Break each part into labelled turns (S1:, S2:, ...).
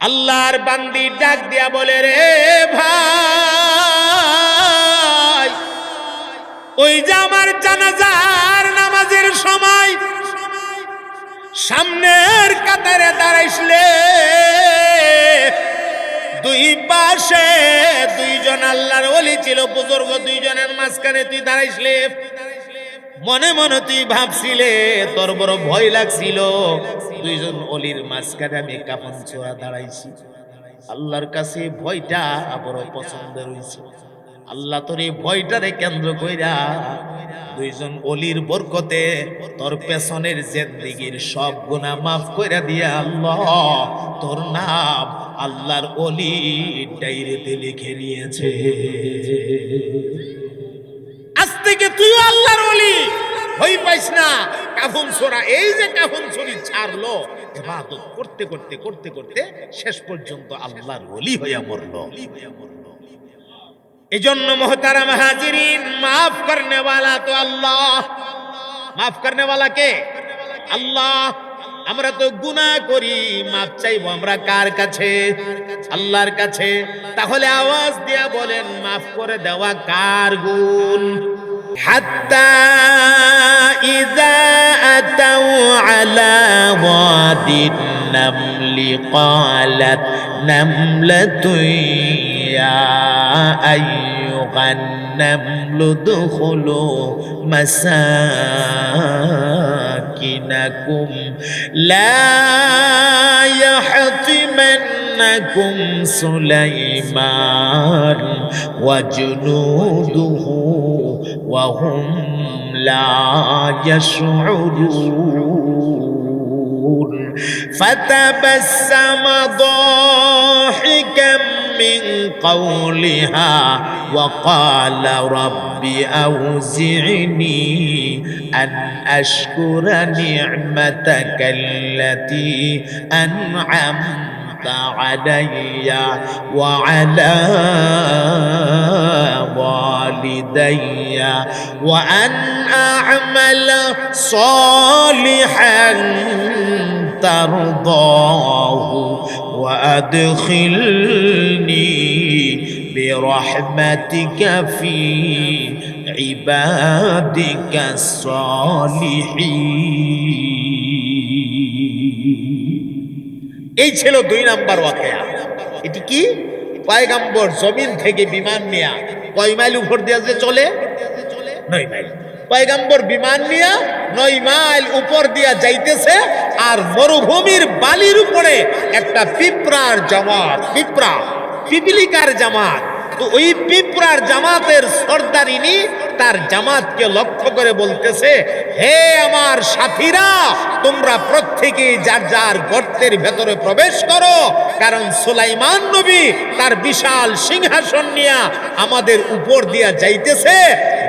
S1: আল্লাহর বান্দি ডাক দিয়া বলে, রে ভাই, ওই যে আমার জানাজার নামাজের সময় সামনের কাতারে দাঁড়াইছিলে, দুই পাশে দুইজন আল্লাহর ওলি ছিল, বুজুর্গ দুইজনের মাঝখানে তুই দাঁড়াইছিলে। মনে মনে তুই ভাবছিলে, তোর বড় ভয় লাগছিল, দুইজন অলির মাঝখানে আমি কাফন ছোঁয়া দাঁড়াইছি। আল্লাহর কাছে ভয়টা বড় পছন্দের হইছে। আল্লাহ তোর এই ভয়টারে কেন্দ্র কইরা দুইজন অলির বরকতে তোর পেছনের জিন্দেগীর সব গুনাহ মাফ কইরা দিয়া আল্লাহ তোর নাম আল্লাহর অলি ডায়েরিতে লিখে নিয়েছে। আজ থেকে তুইও আল্লাহর ওলি, ভয় পাইস না। কাফন ছোঁড়া, এই যে কাফন ছড়ি ছাড়লো, ইবাদত করতে করতে করতে করতে শেষ পর্যন্ত আল্লাহর ওলি হইয়া মরলো। এজন্য মোহতারাম হাজিরিন, মাফ করনে ওয়ালা তো আল্লাহ। মাফ করনে ওয়ালা কে? আল্লাহ। আমরা তো গুনাহ করি, মাফ চাইবো আমরা কার কাছে? আল্লাহর কাছে। তাহলে আওয়াজ দিয়া বলেন, মাফ করে দেওয়া কার গুণ? হাত্তা ইযা আতাউ আলা ওয়াদিন নামলি ক্বালাত নামলাতুন ইয়া আইয়ুহান নামলু দুখুলু মাসাকিনাকুম লা ইয়াহতিমান্নাকুম সুলাইমান ওয়া জুনুদুহু ওয়া হুম লা ইয়াশউরুন ফাতাবাসসামা ضاحكا من قولها وقال رب أوزعني أن أشكر نعمتك التي أنعمت علي وعلى والدي وأن أعمل صالحا ترضاه وأدخلني برحمتك في عبادك الصالحين। এই ছিল 2 নাম্বার ওয়াকিয়া। এটি কি? পয়গম্বর জমিন থেকে বিমান নিয়ে কয় মাইল উপর দিয়ে যে চলে? 9 মাইল। পয়গম্বর বিমান নিয়ে 9 মাইল উপর দিয়া যাইতেছে, আর মরুভূমির বালির উপরে একটা পিঁপড়ার জামাত, পিপিলিকার জামাত। তো ওই পিঁপড়ার জামাতের সর্দারিনী তার জামাতকে লক্ষ্য করে বলতেছে, হে আমার সাথীরা, তোমরা প্রত্যেকেই যার যার গর্তের ভেতরে প্রবেশ করো, কারণ সুলাইমান নবী তার বিশাল সিংহাসন নিয়ে আমাদের উপর দিয়া যাইতেছে।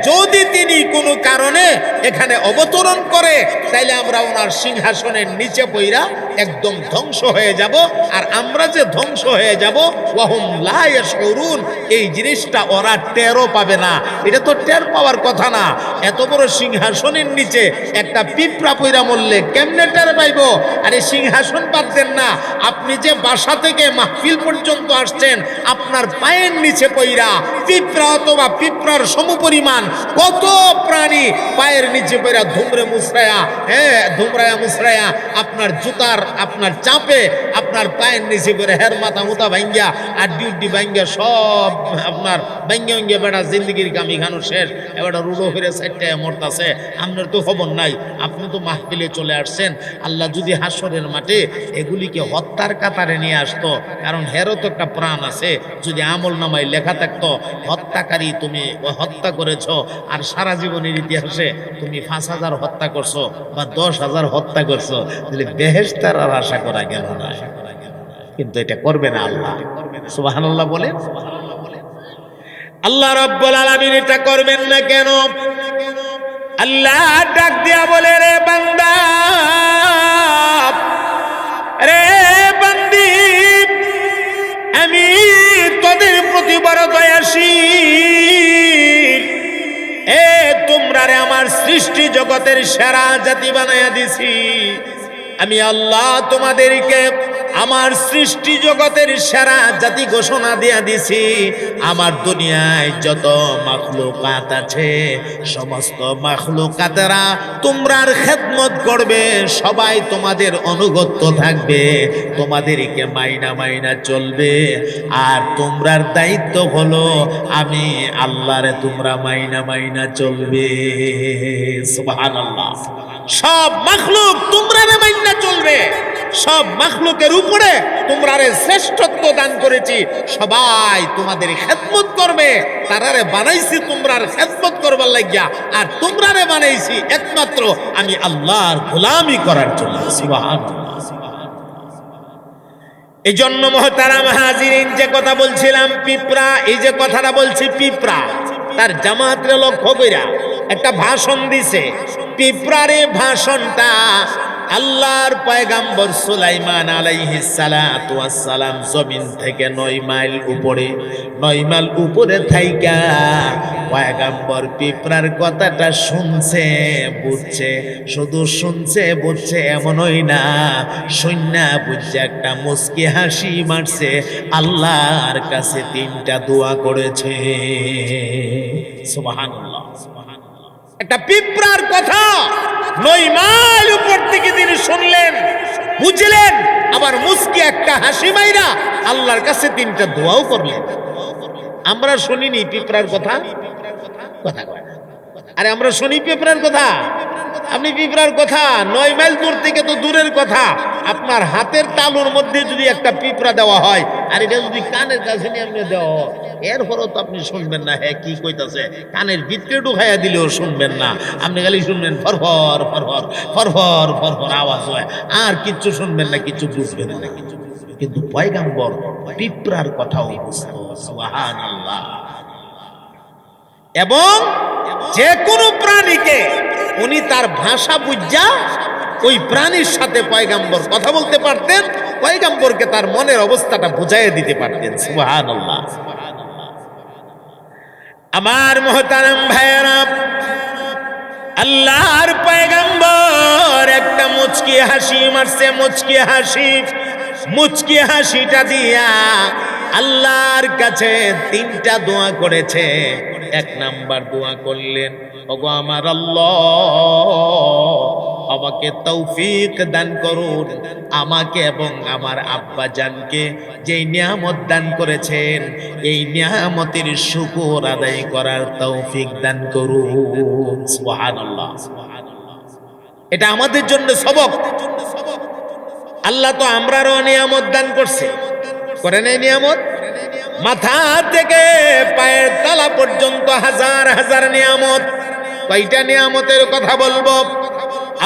S1: যদি তিনি কোনো কারণে এখানে অবতরণ করে, তাইলে আমরা ওনার সিংহাসনের নিচে পইরা একদম ধ্বংস হয়ে যাব, আর আমরা যে ধ্বংস হয়ে যাব ওয়াহুম লা ইয়াশউরুন, এই জিনিসটা ওরা টেরও পাবে না। এটা তো টের পাওয়ার কথা না। এত বড় সিংহাসনের নিচে একটা পিঁপড়া পইরা মরলে কেমনে টের পাইব? আরে সিংহাসন বাদ দেন না, আপনি যে বাসা থেকে মাহফিল পর্যন্ত আসছেন, আপনার পায়ের নিচে পইরা পিঁপড়া অথবা পিঁপড়ার সমপরিমাণ কত প্রাণী পায়ের নিচে পইরা ধুমরে মুসরায়া, ধুমরায়া মুসরায়া আপনার জুতার আপনার চাপে আপনার পায়ের নিচে পইরা হের মাথা মুতা ভাঙ্গিয়া আর ডিউটি ভাঙ্গিয়া সব আপনার ভাঙ্গিয়া ভাঙ্গিয়া বেড়া জিন্দগির কামি খানো শেষ, এবার রুডো ফিরে সাইডটায় মরতাছে। আপনার তো খবর নাই, আপনি তো মাহফিলে চলে আসছেন। আল্লাহ যদি হাসরের মাঠে এগুলিকে হত্যার কাতারে নিয়ে আসতো, কারণ হেরও তো একটা প্রাণ আছে, যদি আমল নামায় লেখা থাকতো হত্যাকারী তুমি হত্যা করেছ, আর সারা জীবনের ইতিহাসে তুমি 5,000 হত্যা করছো বা 10,000 হত্যা করছো, তাহলে বেহেশতের আর আশা করা গেল না। কিন্তু এটা করবে না আল্লাহ। সুবহানাল্লাহ বলেন। আল্লাহ রাব্বুল আলামিন এটা করবেন না কেন? আল্লাহ ডাক দিয়া বলে, রে বান্দা, রে বান্দি, আমি তোদের প্রতি বড় দয়াশীল। তোমরা রে আমার সৃষ্টি জগতের সেরা জাতি বানায়া দিছি। আমি আল্লাহ তোমাদেরকে আমার সৃষ্টি জগতের সেরা জাতি ঘোষণা দিয়া দিছি, আমার দুনিয়ায় যত মাখলুকাত আছে সমস্ত মাখলুকাতেরা তোমরার খেদমত করবে, সবাই তোমাদের অনুগত্য থাকবে, তোমাদেরকে মাইনা মাইনা চলবে। আর তোমরার দায়িত্ব হলো আমি আল্লাহরে তোমরা মাইনা মাইনা চলবে। সুবহানাল্লাহ। সব মাখলুক তোমরারে মাইনা চলবে, সব মাখলুকের উপরে তোমরারে শ্রেষ্ঠত্ব দান করেছি, সবাই তোমাদের খেদমত করবে। তারারে বানাইছি তোমরার খেদমত করবার লাগিয়া, আর তোমরারে বানাইছি একমাত্র আমি আল্লাহর গোলামি করার জন্য। সুবহানাল্লাহ। এই জন্য মুহতারাম হাজিরিন, যে কথা বলছিলাম পিঁপড়া, এই যে কথাটা বলছি পিঁপড়া, তার জামাতরে লক্ষ্য কইরা একটা ভাষণ দিছে। পিঁপড়ারে ভাষণটা আল্লাহর পয়গাম্বর সুলাইমান আলাইহিস সালাতু ওয়াস সালাম জমিন থেকে 9 মাইল উপরে, 9 মাইল উপরে থাইকা পয়গাম্বর পিঁপড়ার কথাটা শুনছে, বুঝছে। শুধু শুনছে বুঝছে এমনই না, শূন্যা বুঝছে একটা মুস্কি হাসি মারছে, আল্লাহর কাছে 3টা দোয়া করেছে। সুবহানাল্লাহ। একটা পিঁপড়ার কথা 9 মাইল উপর থেকে তিনি শুনলেন, বুঝলেন, আবার মুস্কি একটা হাসি মাইরা আল্লাহর কাছে 3টা দোয়াও করলেন। আমরা শুনিনি পিঁপড়ার কথা, কথা কয়। আরে আমরা শুনি পিঁপড়ার কথা, আপনি পিঁপড়ার কথা 9 মাইল দূর থেকে তো দূরের কথা, আপনার হাতের তালুর মধ্যে যদি একটা পিঁপড়া দেওয়া হয়, আর এটা যদি কানের কাছে নিয়ে আপনি দেওয়া, এরপরও তো আপনি শুনবেন না হ্যাঁ কি কইতাছে, কানের ভিতরে ঢুকাইয়া দিলেও শুনবেন না, আপনি খালি শুনবেন ফরফর ফরফর ফরফর ফরফর আওয়াজ হয়, আর কিচ্ছু শুনবেন না, কিছু বুঝবেন না। কিন্তু পয়গাম্বর পিঁপড়ার কথাও বুঝতো। সুবহানাল্লাহ। এবং যে কোনো প্রাণীকে উনি তার ভাষা বুঝা ওই প্রাণীর সাথে পয়গাম্বর কথা বলতে পারতেন, পয়গাম্বরকে তার মনের অবস্থাটা বুঝাইয়া দিতে পারতেন। সুবহানাল্লাহ। আমার মুহতারাম ভাইয়েরা, আল্লাহর পয়গাম্বর একটা মুচকি হাসি মারছে, মুচকি হাসি, মুচকি হাসিটা দিয়া আল্লাহর কাছে 3টা দোয়া করেছে। 1 নাম্বার দোয়া করলেন, ওগো আমার আল্লাহ, আমাকে তৌফিক দান করুন, আমাকে এবং আমার আব্বা জানকে যেই নিয়ামত দান করেছেন এই নিয়ামতের শুকর আদায় করার তৌফিক দান করুন। সুবহানাল্লাহ। এটা আমাদের জন্য সবক। আল্লাহ তো আমরারও নিয়ামত দান করছে, করে নাই নিয়ামত? মাথা থেকে পায়ের তলা পর্যন্ত হাজার হাজার নিয়ামত। কয়টা নিয়ামতের কথা বলবো?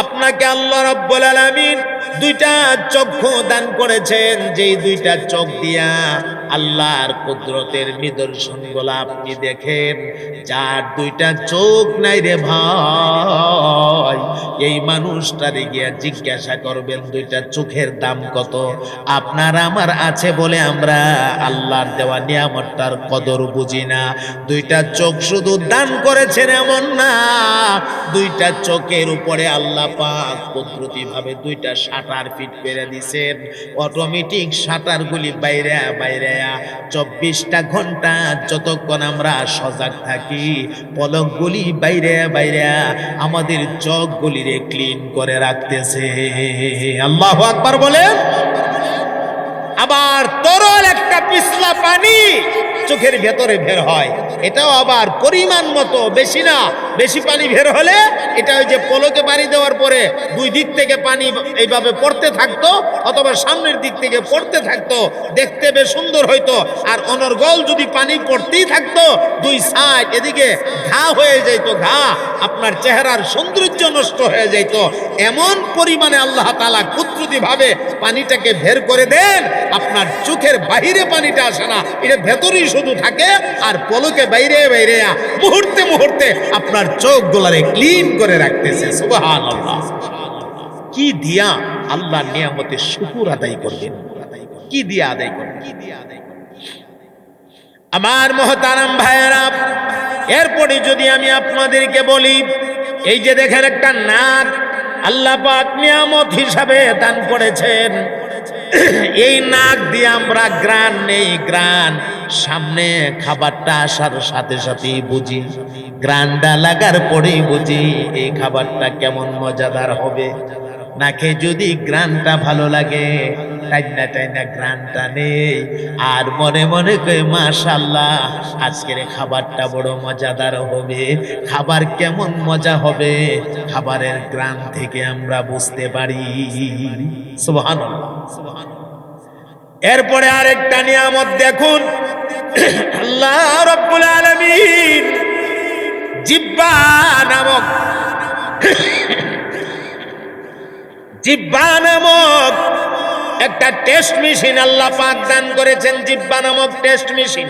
S1: আপনাকে আল্লাহ রাব্বুল আলামিন 2টা চক্ষু দান করেছেন, যেই 2টা চোখ দিয়া আল্লাহর কুদরতের নিদর্শনগুলো আপনি দেখেন। যার 2টা চোখ নাই রে ভাই, এই মানুষটারে গিয়া জিজ্ঞাসা করবেন 2টা চোখের দাম কত। আপনার আমার আছে বলে আমরা আল্লাহর দেওয়া নিয়ামতটার কদর বুঝি না। 2টা চোখ শুধু দান করেছেন এমন না, 2টা চোখের উপরে আল্লাহ পাক কুদরতি ভাবে 2টা শাটার ফিট করে দিয়েছেন। অটোমেটিক শাটারগুলি বাইরে বাইরে 24টা ঘন্টা যতক্ষণ আমরা সজাগ থাকি, পলকগুলি বাইরে বাইরে আমাদের চোখগুলিরে ক্লিন করে রাখতেছে। আল্লাহু আকবার বলেন। আবার তরল একটা পিছলা পানি চোখের ভেতরে বের হয়, এটাও আবার পরিমাণ মতো, বেশি না। বেশি পানি বের হলে এটা ওই যে পলকে পানি দেওয়ার পরে 2 দিক থেকে পানি এইভাবে পড়তে থাকতো, অথবা সামনের দিক থেকে পড়তে থাকতো, দেখতে বেশ সুন্দর হইতো। আর অনর্গল যদি পানি পড়তেই থাকতো 2 সাইড, এদিকে ঘা হয়ে যেত, ঘা, আপনার চেহারার সৌন্দর্য নষ্ট হয়ে যেত। এমন পরিমাণে আল্লাহ তাআলা কুদরতি ভাবে পানিটাকে বের করে দেন, আপনার চোখের বাহিরে পানিটা আসে না, এটা ভেতরেই শুধু থাকে। আর পলকে বাইরে বাইরে মুহূর্তে মুহূর্তে আপনার চোখ গোলারে ক্লিন করে রাখতেছে। সুবহানাল্লাহ। কি দিয়া আল্লাহ নিয়ামতের শুকর আদায় করবেন, কি দিয়া আদায় করবেন? আমার মুহতারাম ভাইয়েরা, এরপরে যদি আমি আপনাদেরকে বলি, এই যে দেখেন একটা নাক আল্লাহ পাক নিয়ামত হিসাবে দান করেছেন। এই নাক দিয়ে আমরা গ্রান নেই, গ্রান সামনে খাবারটা আসার সাথে সাথেই বুঝি, গ্রানটা লাগার পরেই বুঝি এই খাবারটা কেমন মজাদার হবে। নাকে যদি গ্রানটা ভালো লাগে, টাইনা টাইনা গ্রানটা নেই, আর মনে মনে কই মাশাআল্লাহ আজকের খাবারটা বড় মজাদার হবে। খাবার কেমন মজা হবে খাবারের গ্রান থেকে আমরা বুঝতে পারি। সুবহানাল্লাহ। এরপরে আরেকটা নিয়ামত দেখুন, আল্লাহ রাব্বুল আলামিন জিহ্বা নামক একটা টেস্ট মেশিন আল্লাহ পাক দান করেছেন। জিহ্বা নামক টেস্ট মেশিন,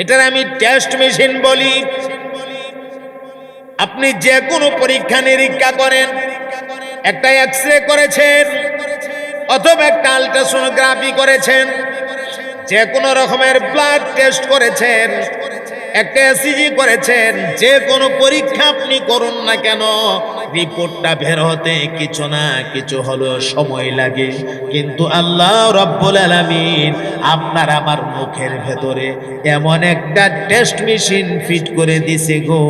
S1: এটার আমি টেস্ট মেশিন বলি। আপনি যে কোনো পরীক্ষা নিরীক্ষা করেন, একটা এক্সরে করেছেন অথবা একটা আলট্রাসোনোগ্রাফি করেছেন, যে কোনো রকমের ব্লাড টেস্ট করেছেন, একটা এসিজি করেছেন, যে কোনো পরীক্ষা আপনি করুন না কেন রিপোর্টটা বের হতে কিছু না কিছু হলো সময় লাগে। কিন্তু আল্লাহ রাব্বুল আলামিন আপনার আমার মুখের ভেতরে এমন একটা টেস্ট মেশিন ফিট করে দিছে গো,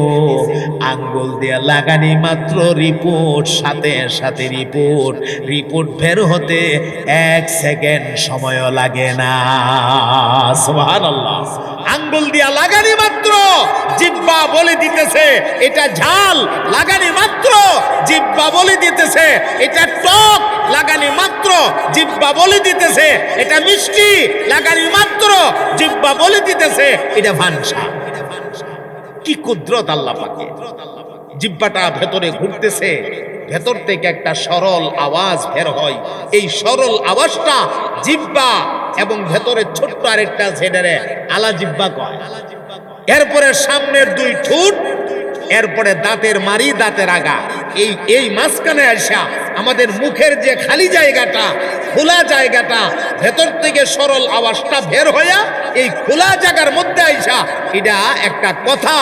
S1: আঙ্গুল দিয়ে লাগানি মাত্র রিপোর্ট সাথে সাথে রিপোর্ট বের হতে 1 সেকেন্ড সময়ও লাগে না। সুবহানাল্লাহ। আঙ্গুল দিয়া লাগানি মাত্র জিহ্বা বলে দিতেছে এটা ঝাল, লাগানি মাত্র জিহ্বা বলে দিতেছে এটা টক, লাগানি মাত্র জিহ্বা বলে দিতেছে এটা মিষ্টি, লাগানি মাত্র জিহ্বা বলে দিতেছে এটা ভানসা। কি কুদরত আল্লাহ পাকের। জিহ্বাটা ভেতরে ঘুরতেছে, ভেতর থেকে একটা সরল আওয়াজ বের হয়। এই সরল আওয়াজটা জিহ্বা এবং ভেতরে ছোট্ট আরেকটা ছেড়ে আলা জিহ্বা কয়। এরপরে সামনের 2 ঠোঁট, এরপরে দাঁতের মারি, দাঁতের আগা, এই মাঝখানে আসা আমাদের মুখের যে খালি জায়গাটা, খোলা জায়গাটা, ভেতর থেকে সরল আওয়াজটা বের হইয়া এই খোলা জায়গার মধ্যে আইসা এটা একটা কথা,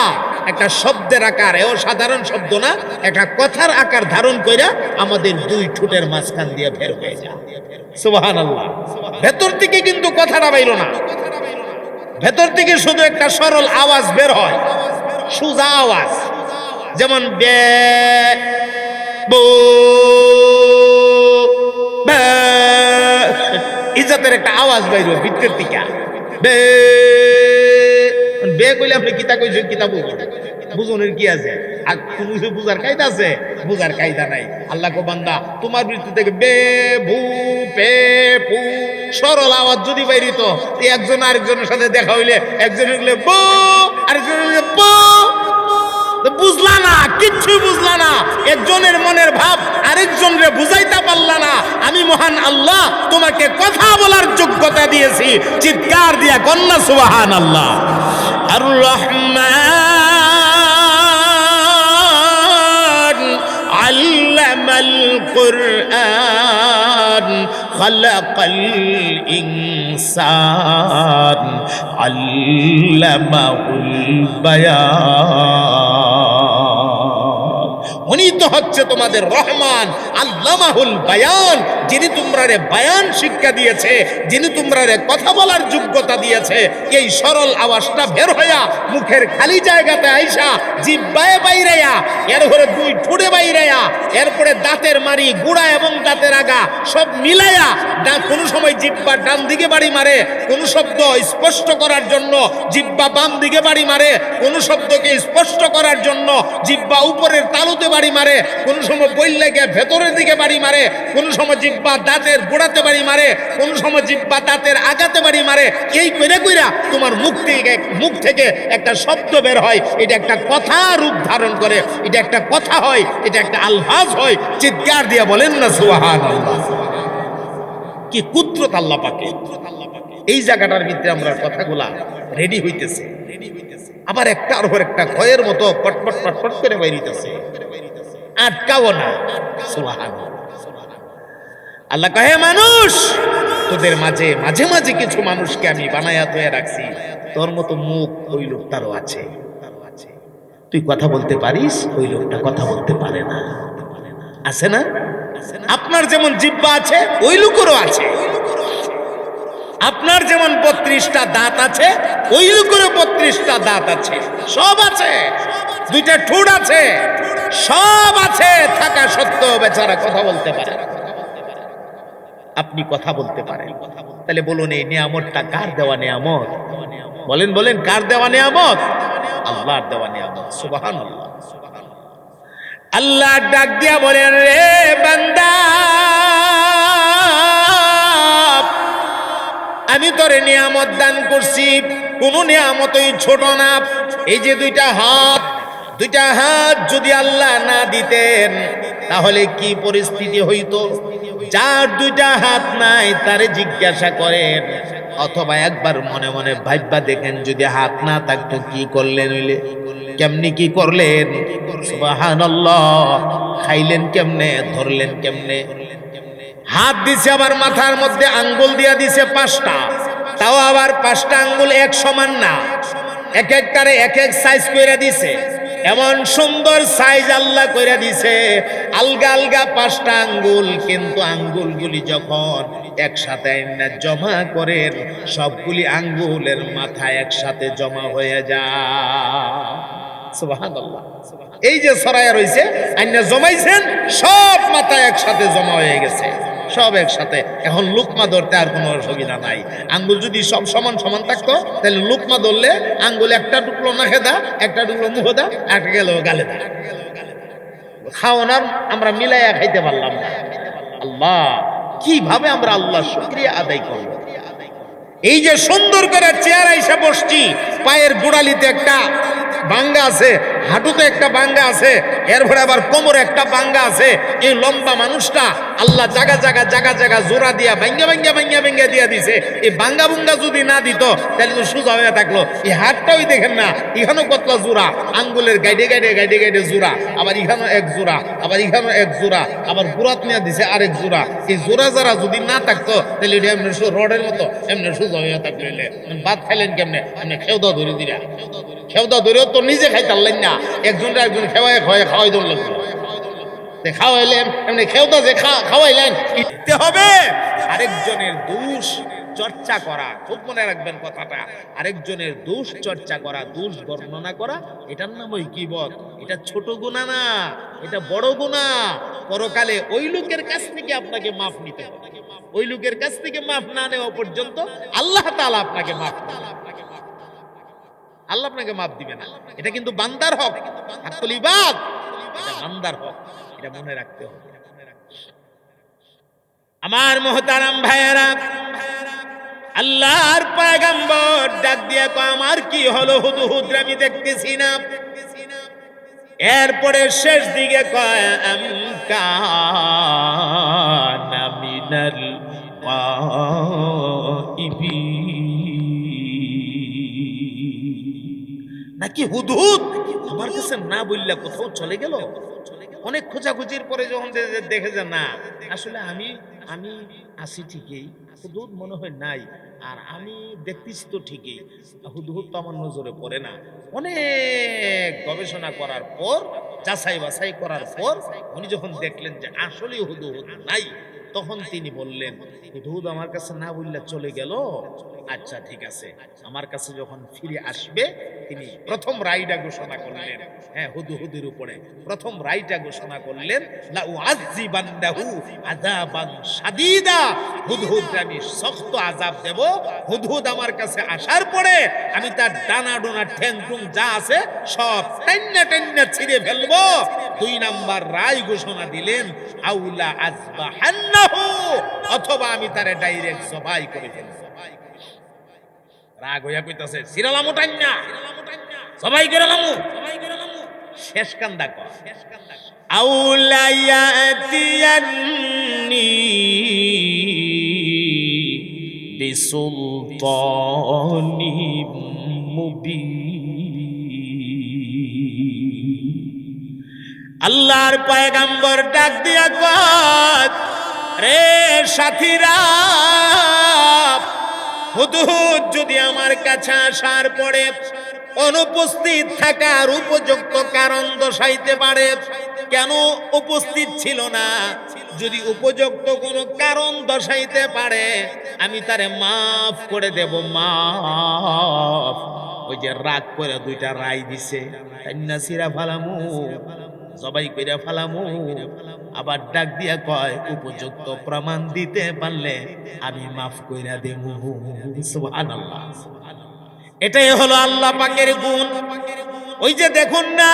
S1: একটা শব্দের আকার, এও সাধারণ শব্দ না, একটা কথার আকার ধারণ কইরা আমাদের 2 ঠোঁটের মাঝখান দিয়ে বের হয়ে যায়। সুবহানাল্লাহ। ভেতর থেকে কিন্তু কথাটা বাইর না, ভেতর থেকে শুধু একটা সরল আওয়াজ বের হয়, সোজা আওয়াজ, যেমন বে বো বে, ইজ্জতের একটা আওয়াজ বাইর হয় ভিতর থেকে। বে বে কইলে আপনি কিতা কইছেন, কিতা বুঝুনের কি আছে? আর তুমি বুঝার কায়দা আছে? বুঝার কায়দা নাই। আল্লাহ কো বান্দা তোমার মৃত্যু থেকে বে ভু পে পু সরল আওয়াজ যদি বাইরিত, একজন আরেকজনের সাথে দেখা হইলে একজন হইলে বো, আরেকজন হইলে বো, বুঝলা না, কিচ্ছু বুঝলা না, একজনের মনের ভাব আরেকজনরে বুঝাইতে পারলা না। আমি মহান আল্লাহ তোমাকে কথা বলার যোগ্যতা দিয়েছি। চিৎকার দিয়া কন্যা সুবহানাল্লাহ। আর রহমান আল্লামাল কুরআন খালাকাল ইনসান আল্লামাহুল বায়ান। উনি তো হচ্ছে তোমাদের রহমান, আল্লামাহুল বায়ান, যিনি তোমরারে বায়ান শিক্ষা দিয়েছে, যিনি তোমরারে কথা বলার যোগ্যতা দিয়েছে। এই সরল আওয়াজটা বের হইয়া মুখের খালি জায়গাতে আইসা জিহ্বায় বাইরাইয়া, এরপরে 2 ঠোঁটে বাইরাইয়া, এরপরে দাঁতের মারি, গুড়া এবং দাঁতের আগা সব মিলাইয়া, কোনো সময় জিহ্বা ডান দিকে বাড়ি মারে কোনো শব্দ স্পষ্ট করার জন্য, জিহ্বা বাম দিকে বাড়ি মারে কোনো শব্দকে স্পষ্ট করার জন্য, জিহ্বা উপরের তালুতে বাড়ি মারে কোন সময় বইল লাগে ভেতরের দিকে বাড়ি মারে, কোন সময় জিহ্বা দাঁতের গোড়াতে বাড়ি মারে, কোন সময় জিহ্বা দাঁতের আগাতে বাড়ি মারে। এই কইরা কইরা তোমার মুখ থেকে একটা শব্দ বের হয়, এটা একটা কথা রূপ ধারণ করে, এটা একটা কথা হয়, এটা একটা আলফাজ হয়। চিৎকার দিয়ে বলেন না সুবহানাল্লাহ। কি কুদরত আল্লাহ পাকের। এই জায়গাটার ভিতরে আমরা কথাগুলা রেডি হইতেছে, আবার একটার উপর একটা ক্ষয়ের মতো পটপট পটপট করে বাইরিতেছে, আটকাও না। সুবহানাল্লাহ। আল্লাহ কহে মানুষ তোদের মাঝে মাঝে মাঝে কিছু মানুষকে আমি বানায়া তৈরি রাখছি, তোর মতো মুখ ওই লোকটারও আছে। তুই কথা বলতে পারিস, ওই লোকটা কথা বলতে পারে না, আছে না? আপনার যেমন জিহ্বা আছে ওই লোকেরও আছে। আপনার যেমন 32টা দাঁত আছে, ওই লোকেরও 32টা দাঁত আছে, সব আছে, 2টা ঠোঁট আছে, সব আছে, থাকা সত্ত্বেও বেচারা কথা বলতে পারে। আপনি কথা বলতে পারেন, তাহলে বলুন এই নিয়ামতটা কার দেওয়া নিয়ামত? বলেন বলেন, কার দেওয়া নিয়ামত? আল্লাহর দেওয়া নিয়ামত। সুবহানাল্লাহ। আল্লাহ ডাক দিয়া বলেন, রে বান্দা, আমি তোরে নিয়ামত দান করছি, কোন নিয়ামতই ছোট না। এই যে 2টা হাত যদি আল্লাহ না দিতেন তাহলে কি পরিস্থিতি হইতো? যার 2টা হাত নাই তারে জিজ্ঞাসা করেন, অথবা একবার মনে মনে ভাইবা দেখেন, যদি হাত না থাকতো কি করলেন হইলে, কেমনি কি করলেন? সুবহানাল্লাহ। খাইলেন কেমনে, ধরলেন কেমনে? হাত দিছে, আবার মাথার মধ্যে আঙ্গুল দিয়া দিছে 5টা, তাও আবার 5টা আঙ্গুল এক সমান না, এক একটারে এক এক সাইজ কইরা দিছে। এমন সুন্দর সাইজ আল্লাহ কইরা দিছে, আলগা আলগা 5টা আঙ্গুল, কিন্তু আঙ্গুলগুলি যখন একসাথে না জমা করেন, সবগুলি আঙ্গুলের মাথা একসাথে জমা হয়ে যায়। সুবহানাল্লাহ। এই যে ছড়ায়া রইছে, আইনা জমাইছেন, সব মাথা একসাথে জমা হয়ে গেছে, সব একসাথে। এখন লুকমা ধরতে আর কোনো অসুবিধা নাই। আঙ্গুল যদি সব সমান সমান থাকতো, তাহলে লুকমা ধরলে আঙ্গুল একটা টুকরো নাকে দা, একটা টুকরো মুখে দা, একটা গেল গালে দা। খাওয়ানোর আমরা মিলাইয়া খাইতে পারলাম না। আল্লাহ, কিভাবে আমরা আল্লাহর শুকরিয়া আদায় করব? এই যে সুন্দর করে চেয়ার আইসা বসছি, পায়ের গোড়ালিতে একটা বাঙ্গা আছে, হাঁটুতে একটা বাঙ্গা আছে, এরপরে আবার কোমরে একটা বাঙ্গা আছে। এই লম্বা মানুষটা আল্লাহ জায়গা জায়গা জায়গা জায়গা জোড়া দিয়া ভাঙ্গা দিয়া দিছে। এই বাঙ্গা বুঙ্গা যদি না দিত তাহলে তো সোজা হয়ে থাকলো। এই হাতটাও দেখেন না, এখানেও কতলা জোড়া, আঙ্গুলের গাইডে জোড়া, আবার এখানেও এক জোড়া, আবার এখানেও এক জোড়া, আবার গুড়াত নিয়ে দিছে আরেক জোড়া। এই জোড়া যারা যদি না থাকতো তাহলে এটা এমনি রডের মতো এমনি সোজা হয়ে থাকলো। ভাত খাইলেন কেমনে? এমনি খেউদা ধরে দিলা, খেউদা ধরেও তো নিজে খাইতে পারলেন না, একজনটা একজন খাওয়াই ধরলেন। খাওয়াইলেন এমনি খেউদা যে খাওয়াইলেন, ইতে হবে আরেকজনের দোষ চর্চা করা। খুব মনে রাখবেন কথাটা, আরেকজনের দোষ চর্চা করা, দোষ বর্ণনা করা, এটার নামই গীবত। এটা ছোট গুনাহ না, এটা বড় গুনাহ। পরকালে ওই লোকের কাছ থেকে আপনাকে মাফ নিতে হবে। ওই লোকের কাছ থেকে মাফ না নেওয়া পর্যন্ত আল্লাহ তাআলা আপনাকে মাফ করবেন। আল্লাহ আপনাকে মাফ দিবে না। এটা কিন্তু বান্দার হক, হাক্কুল ইবাদ, এটা বান্দার হক, এটা মনে রাখতে হবে। আমার মুহতারাম ভাইয়েরা, আল্লাহর পয়গম্বর ডাক দিয়ে কয়, আমার কি হলো হুদহুদ আমি দেখতেছি না। এরপরে শেষ দিকে কয়, কানা মিনাল নাকি হুদহুদ আমার কাছে না বললা কোথাও চলে গেল। অনেক খোঁজাখুঁজির পরে যখন দেখে যে না, আসলে আমি আসি ঠিকই, হুদহুদ মনে হয় নাই, আর আমি দেখতেছি তো ঠিকই, হুদহুদ তো আমার নজরে পড়ে না। অনেক গবেষণা করার পর, যাচাই বাছাই করার পর উনি যখন দেখলেন যে আসলে হুদহুদ নাই, তখন তিনি বললেন, হুদহুদ আমার কাছে না বললে চলে গেল, আচ্ছা ঠিক আছে, আমার কাছে যখন ফিরে আসবে তিনি প্রথম রায়টা ঘোষণা করলেন। হ্যাঁ, হুদহুদের উপরে প্রথম রায়টা ঘোষণা করলেন, লা উআযিবান্নাহু আযাবান শাদীদা, হুদহুদকে আমি শক্ত আযাব দেব। হুদহুদ আমার কাছে আসার পরে আমি তার ডানা ডোনা ঠ্যাং টুং যা আছে সব টান্না ছিঁড়ে ফেলবো। 2 নাম্বার রায় ঘোষণা দিলেন, আউলা আযবাহান্নাহু, অথবা আমি তারে ডাইরেক্ট জবাই করে ফেলবো। রাগ হইয়া কইতাছে, সিরালামু টান্না জবাই করে লামু, শেষ কান্দা কর, আউলা ইয়াতিয়ান্নি বিসুলতানিম মুবিন। আল্লাহর পয়গম্বর ডাক দিয়া কয়, রে সাথীরা, হুদহুদ যদি আমার কাছে আসার পরে অনুপস্থিত থাকার উপযুক্ত কারণ দর্শাইতে পারে, কেন উপস্থিত ছিল না, যদি উপযুক্ত কোনো কারণ দর্শাইতে পারে আমি তারে মাফ করে দেব, মাফ। ওই যে রাগ করে দুইটা রায় দিছে, সিরা ফালামু, জবাই কইরা ফালামু। আবার ডাক দিয়া কয় উপযুক্ত প্রমাণ দিতে পারলে আমি মাফ কইরা দেব। সুবহানাল্লাহ। এটাই হলো আল্লাহ পাকের গুণ। ওই যে দেখুন না,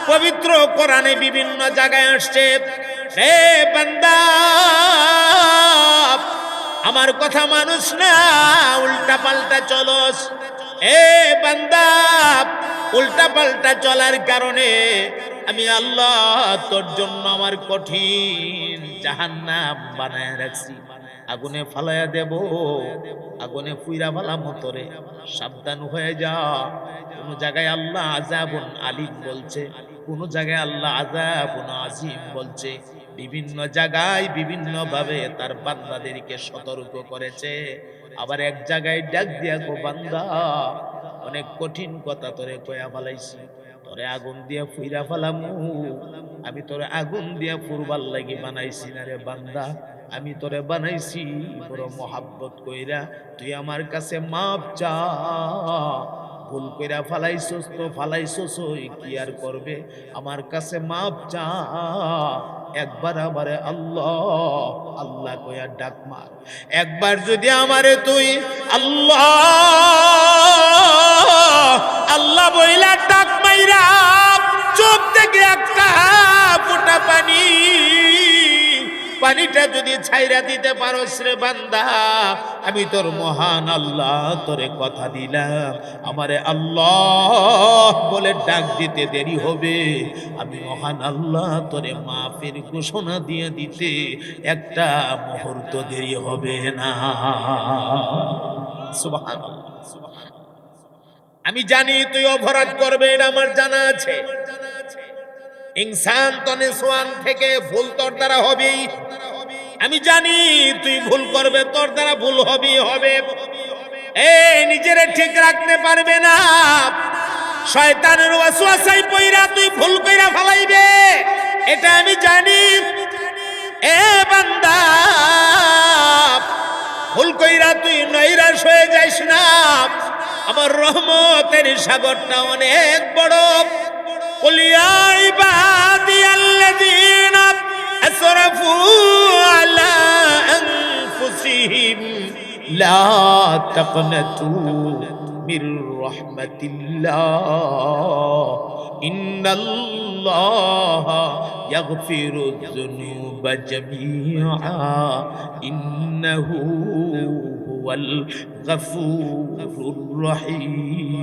S1: পবিত্র কোরআনে বিভিন্ন জায়গায় আসছে, হে বান্দা আমার কথা মানুষ না, উল্টা পাল্টা চলস। এ বান্দা উল্টা পাল্টা চলার কারণে আমি আল্লাহ তোর জন্য আমার কঠিন জাহান্নাম বানায় রাখছি, আগুনে ফালাইয়া দেব, আগুনে ফুইরা ফালামো তোরে, সাবধান হয়ে যা। কোন জায়গায় আল্লাহ আযাবুন আলিম বলছে, কোন জায়গায় আল্লাহ আযাবুন আজিম বলছে। বিভিন্ন জায়গায় বিভিন্ন ভাবে তার বান্দাদেরকে সতর্ক করেছে। আবার এক জায়গায় ডাক দিয়া কো বান্দা অনেক কঠিন কথা তোরে কয়া ফেলাইছি, তোরে আগুন দিয়া ফুইরা ফেলামু। আমি তোরে আগুন দিয়া ফুরবার লাগি বানাইছি না রে বান্দা, আমি তোরে বানাইছি বড় মোহাব্বত কইরা, তুই আমার কাছে মাপ চা। ভুল কইরা ফালাইছস তো ফালাইছস, কি আর করবে, আমার কাছে মাপ চা। একবার আমারে আল্লাহ আল্লাহ কইয়া ডাক মার। একবার যদি আমারে তুই আল্লাহ আল্লাহ বইলা ডাক মাইরা চোখ থেকে একটা ফোঁটা পানিটা যদি ছাইরা দিতে পারোস রে বান্দা, আমি তোর মহান আল্লাহ তোরে কথা দিলাম, আমারে আল্লাহ বলে ডাক দিতে দেরি হবে, আমি মহান আল্লাহ তোরে মাফের ঘোষণা দিয়ে দিতে একটা মুহূর্ত দেরি হবে না। সুবহানাল্লাহ। আমি জানি তুই অপরাধ করবে, এটা আমার জানা আছে। ইনসান তো নিসওয়ান থেকে ভুল তোর দ্বারা হবেই, আমি জানি তুই ভুল করবে, তোর দ্বারা ভুল হবেই হবে। নিজেরে ঠিক রাখতে পারবে না, শয়তানের ওয়াসওয়াসায় পইরা তুই ভুল কইরা ফেলাইবে, এটা আমি জানি। এ বান্দা ভুল কইরা তুই নৈরাশ হয়ে যাইস না, আমার রহমতের সাগরটা অনেক বড়। قل يا عبادي الذين أسرفوا على أنفسهم لا تقنطوا من رحمة الله إن الله يغفر الذنوب جميعا إنه هو الغفور الرحيم।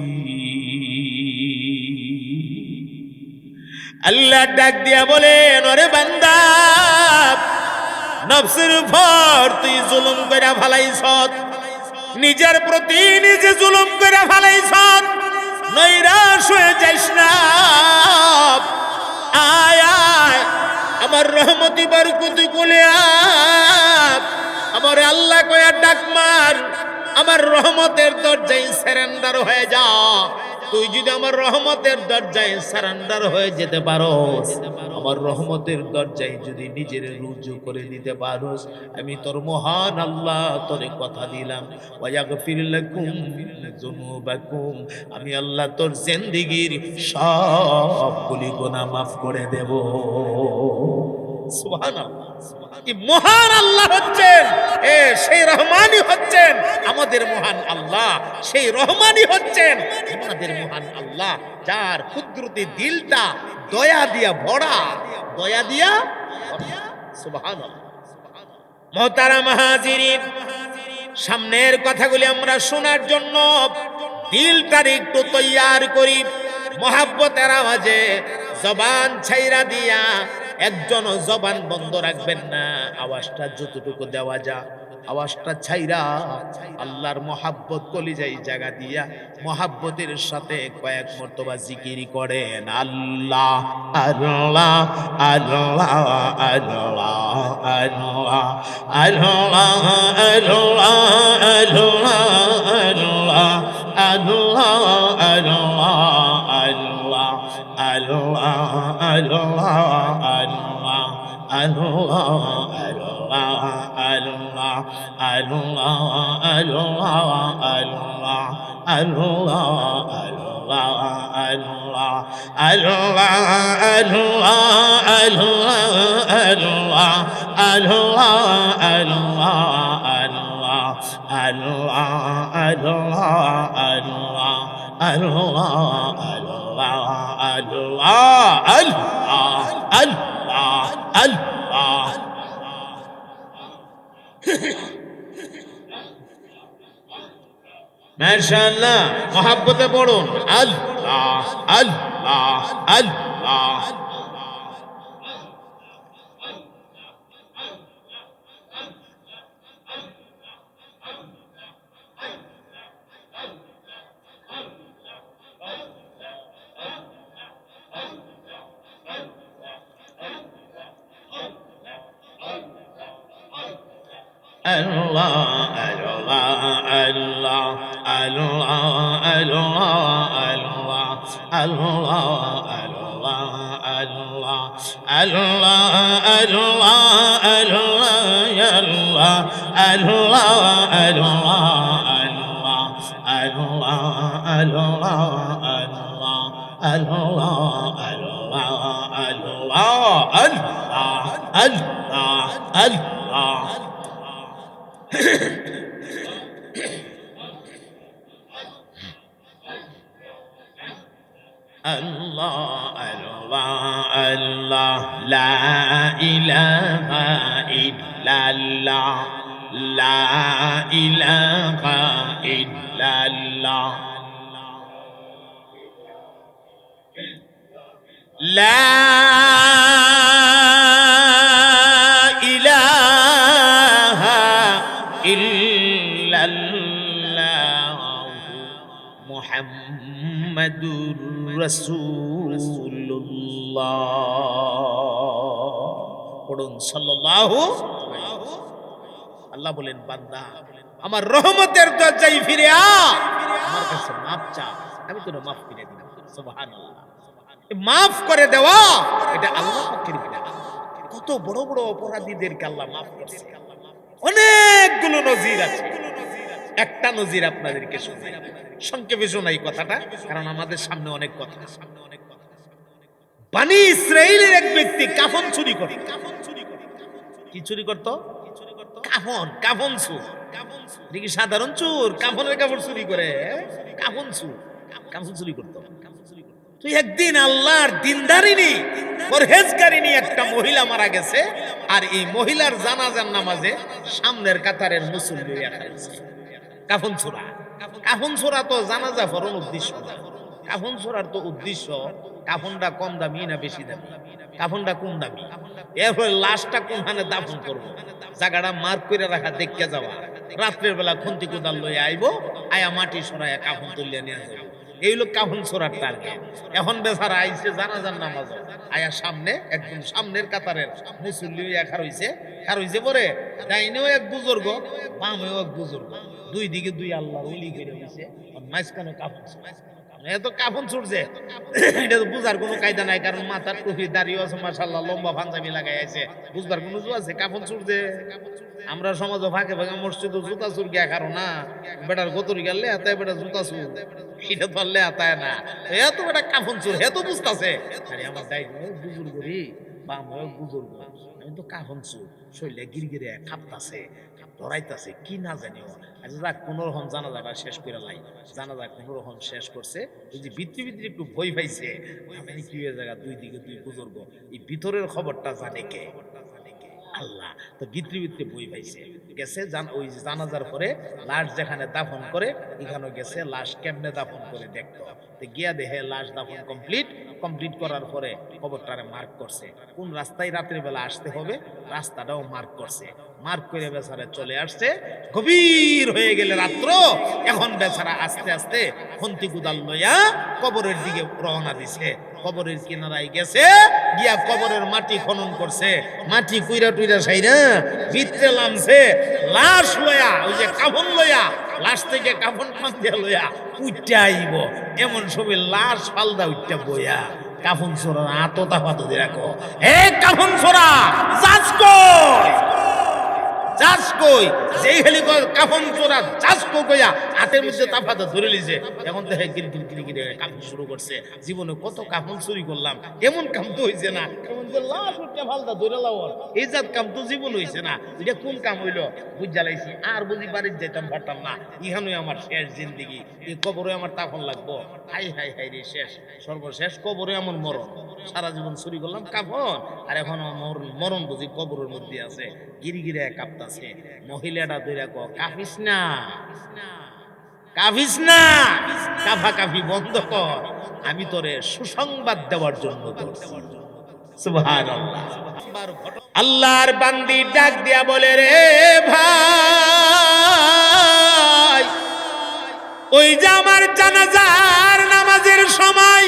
S1: আল্লাহ ডাক দিয়া বলেন, ওরে বান্দা নফসের উপর তুই জুলুম কইরা ফেলাইছস, নিজের প্রতি নিজে জুলুম কইরা ফেলাইছস, নৈরাশ হয়ে যাইস না। আয় আয় আমার রহমতি বরকতি কোলে আয়, আমার আল্লাহ কইয়া ডাক মার, আমার রহমতের দরজায় সারেন্ডার হয়ে যা। তুই যদি আমার রহমতের দরজায় সারেন্ডার হয়ে যেতে পারোস, আমার রহমতের দরজায় যদি নিজের রুজু করে দিতে পারোস, আমি তোর মহান আল্লাহ তোরে কথা দিলাম, ওয়াগফির লাকুম যুনুবাকুম, আমি আল্লাহ তোর জিন্দেগীর সবগুলি গুনাহ মাফ করে দেব। সুবহানাল্লাহ। মহান আল্লাহ হচ্ছেন, সেই রহমানই হচ্ছেন আমাদের মহান আল্লাহ, সেই রহমানই হচ্ছেন আমাদের মহান আল্লাহ, যার কুদরতি দিলটা দয়া দিয়া ভরা, দয়া দিয়া ভরা। সুবহানাল্লাহ। মুহতারাম হাজিরিন, সামনের কথাগুলি আমরা শোনার জন্য দিলটার একটু তৈয়ার করি, মহাব্বতের আওয়াজে জবান ছাইরা দিয়া, একজন জবান বন্ধ রাখবেন না, আওয়াজটা যতটুকু দেওয়া যা আওয়াজটা ছাইরা আল্লাহর মহাব্বত কলিজায় জায়গা দিয়া মহাব্বতের সাথে কয়েক মর্তবা জিকির করেন, আল্লাহ আল্লাহ আল্লাহ আল্লাহ আল্লাহ আল্লাহ আল্লাহ আল্লাহ আল্লাহ আল্লাহ আল্লাহ আল্লাহ আল্লাহ আল্লাহ মাশাআল্লাহ, মহাব্বতে পড়ুন আল্লাহ আল্লাহ আল্লাহ। Allah Allah Allah Allah Allah Allah Allah Allah Allah Allah Allah la ilaha illallah la ilaha illallah la ilaha illallah Muhammadur রাসূলুল্লাহ। পড়ুন সাল্লাল্লাহু। আল্লাহ বলেন, বান্দা আমার রহমতের দরজায় ফিরে আ, আমার কাছে মাফ চা, আমি তোর মাফ করে দিলাম। সুবহানাল্লাহ। মাফ করে দেওয়া এটা আল্লাহর পক্ষের বিধান। কত বড় বড় অপরাধীদেরকে আল্লাহ মাফ করেছে। অনেকগুলো নজির আছে, একটা নজির আপনাদেরকে শোনাই, সংক্ষেপে শোনাই কথাটা, কারণ আমাদের সামনে অনেক কথা। বনি ইসরাইলের এক ব্যক্তি কাফন চুরি করে। কি চুরি করত? কাফন। কাফন চুর দেখি সাধারণ চোর কাফনের কাপড় চুরি করে, কাফন চুর কাফন চুরি করত। তো একদিন আল্লাহর দিনদারিনী পরহেজগারিনী একটা মহিলা মারা গেছে, আর এই মহিলার জানাজার নামাজে সামনের কাতারের মুসল্লি খাইছে। কাফন ছোড়া। কাফন ছোড়া তো জানাজা পড়ার উদ্দেশ্য না। কাফন ছোড়ার তো উদ্দেশ্য কাফনটা কম দামি না বেশি দামি, কাফনটা কোন দামি, এরপরে লাশটা কোনখানে দাফন করবো, জায়গাটা মার্ক করে রাখা, দেখতে যাওয়া, রাত্রের বেলা খুন্তি কোদাল লইয়া আইব, আয়া মাটি সরাইয়া কাফন তুলিয়া নিয়ে যাবো। এই লোক কাফন ছোড়ার টার্গেট। এখন বেচারা আইছে জানাজার নামাজ, আয়া সামনে একদম সামনের কাতারের মুসল্লি খার হইছে পরে ডাইনেও এক বুজুর্গ, বামেও এক বুজুর্গ, দুই দিকে দুই আল্লাহ ওলি করে হইছে, মাঝখানে কাফন। এত কাফন ছুটছে, এটা তো বুঝার কোনো কায়দা নাই, কারণ মাথার টুপি দাঁড়িয়ে আছে, মাশাআল্লাহ লম্বা পাঞ্জাবি লাগাই আছে, বুঝবার কোনো জো আছে? কাফন ছুটছে। আমরা সমাজে ফাঁকে ফাঁকে মসজিদে জুতা চুর গিয়া কারো না, বেটার গতরি গেলে এতায় বেটা জুতা চুর, এটা ধরলে এতায় না, এত বেটা কাফন চুর, হে তো বুঝতেছে। আরে আমার দায়িত্ব বুজুর্গ রে, বাম বুজুর্গ, আমি তো কাফন চুর, শরীরে গিরগিরে কাঁপতাছে, ধরাইতাছে, কি না জানিও। আচ্ছা যাক, কোনোরকম জানাজাটা শেষ করে লাই, জানাজা কোনোরকম শেষ করছে। ওই যে ভিতরে ভিতরে একটু ভয় পাইছে, আমি কি হয়ে জায়গা, দুই দিকে দুই বুজুর্গ, এই ভিতরের খবরটা জানে কে? আল্লাহ। তো ভিতরে ভিতরে বই পাইছে, গেছে ওই জানাজার পরে লাশ যেখানে দাফন করে এখানে গেছে, লাশ কেমনে দাফন করে দেখতো। তো গিয়া দেখে লাশ দাফন কমপ্লিট করার পরে খবরটারে মার্ক করছে, কোন রাস্তায় রাতের বেলা আসতে হবে রাস্তাটাও মার্ক করছে। মার্ক করে বেচারা চলে আসছে, গভীর হয়ে গেলে রাত্র, এখন বেচারা আস্তে আস্তে খন্তি কুদাল লইয়া কবরের দিকে রওনা দিছে। কবরের কিনারায় গেছে, গিয়া কবরের মাটি খনন করছে, মাটি কুইরা টুইরা সাইরা ভিতরে নামছে, লাশ লইয়া, ওই যে কাফন লইয়া, লাশ থেকে কাফন পান দিয়া লইয়া উঠতে আইব, এমন সবে লাশ ফালদা উঠতে বইয়া কাফন ছোড়া আতো তাফাতো দিয়ে রাখো। এ কাফন ছোড়া যাস কই, যাস কই? যেই খালি কাফন ছোড়া যাস কইয়া হাতের মধ্যে তাফাতো ধরে লিছে। এখন তো হে গির গির গির গির কাফন শুরু করছে। জীবনে কত কাফন চুরি করলাম, এমন কাম তো হইছে না। এমন যে লাশ উঠে ফালতা ধরে লাওয়ার এই জাত কাম তো জীবন হইছে না। এটা কোন কাম হইলো বুঝা লাইছি। আর বুঝি বাড়ির যেতাম পারতাম না। ইহানই আমার শেষ জিন্দেগি, এই কবরে আমার তাফন লাগবো। হাই হাই হাই রে, শেষ সর্বশেষ কবরে আমার মরণ। সারা জীবন চুরি করলাম কাফন, আর এখন আমার মরণ বুঝি কবরের মধ্যে আছে। গিরি গিরে কাঁপতাছে। মহিলাটা ধরে ক, কাফিস না, কাফিস না, কাফা কাফি বন্ধ কর, আমি তোরে সুসংবাদ দেওয়ার জন্য করছি। সুবহানাল্লাহ। আল্লাহর বান্দি ডাক দিয়া বলে, রে ভাই, ওই যে আমার জানাজার নামাজের সময়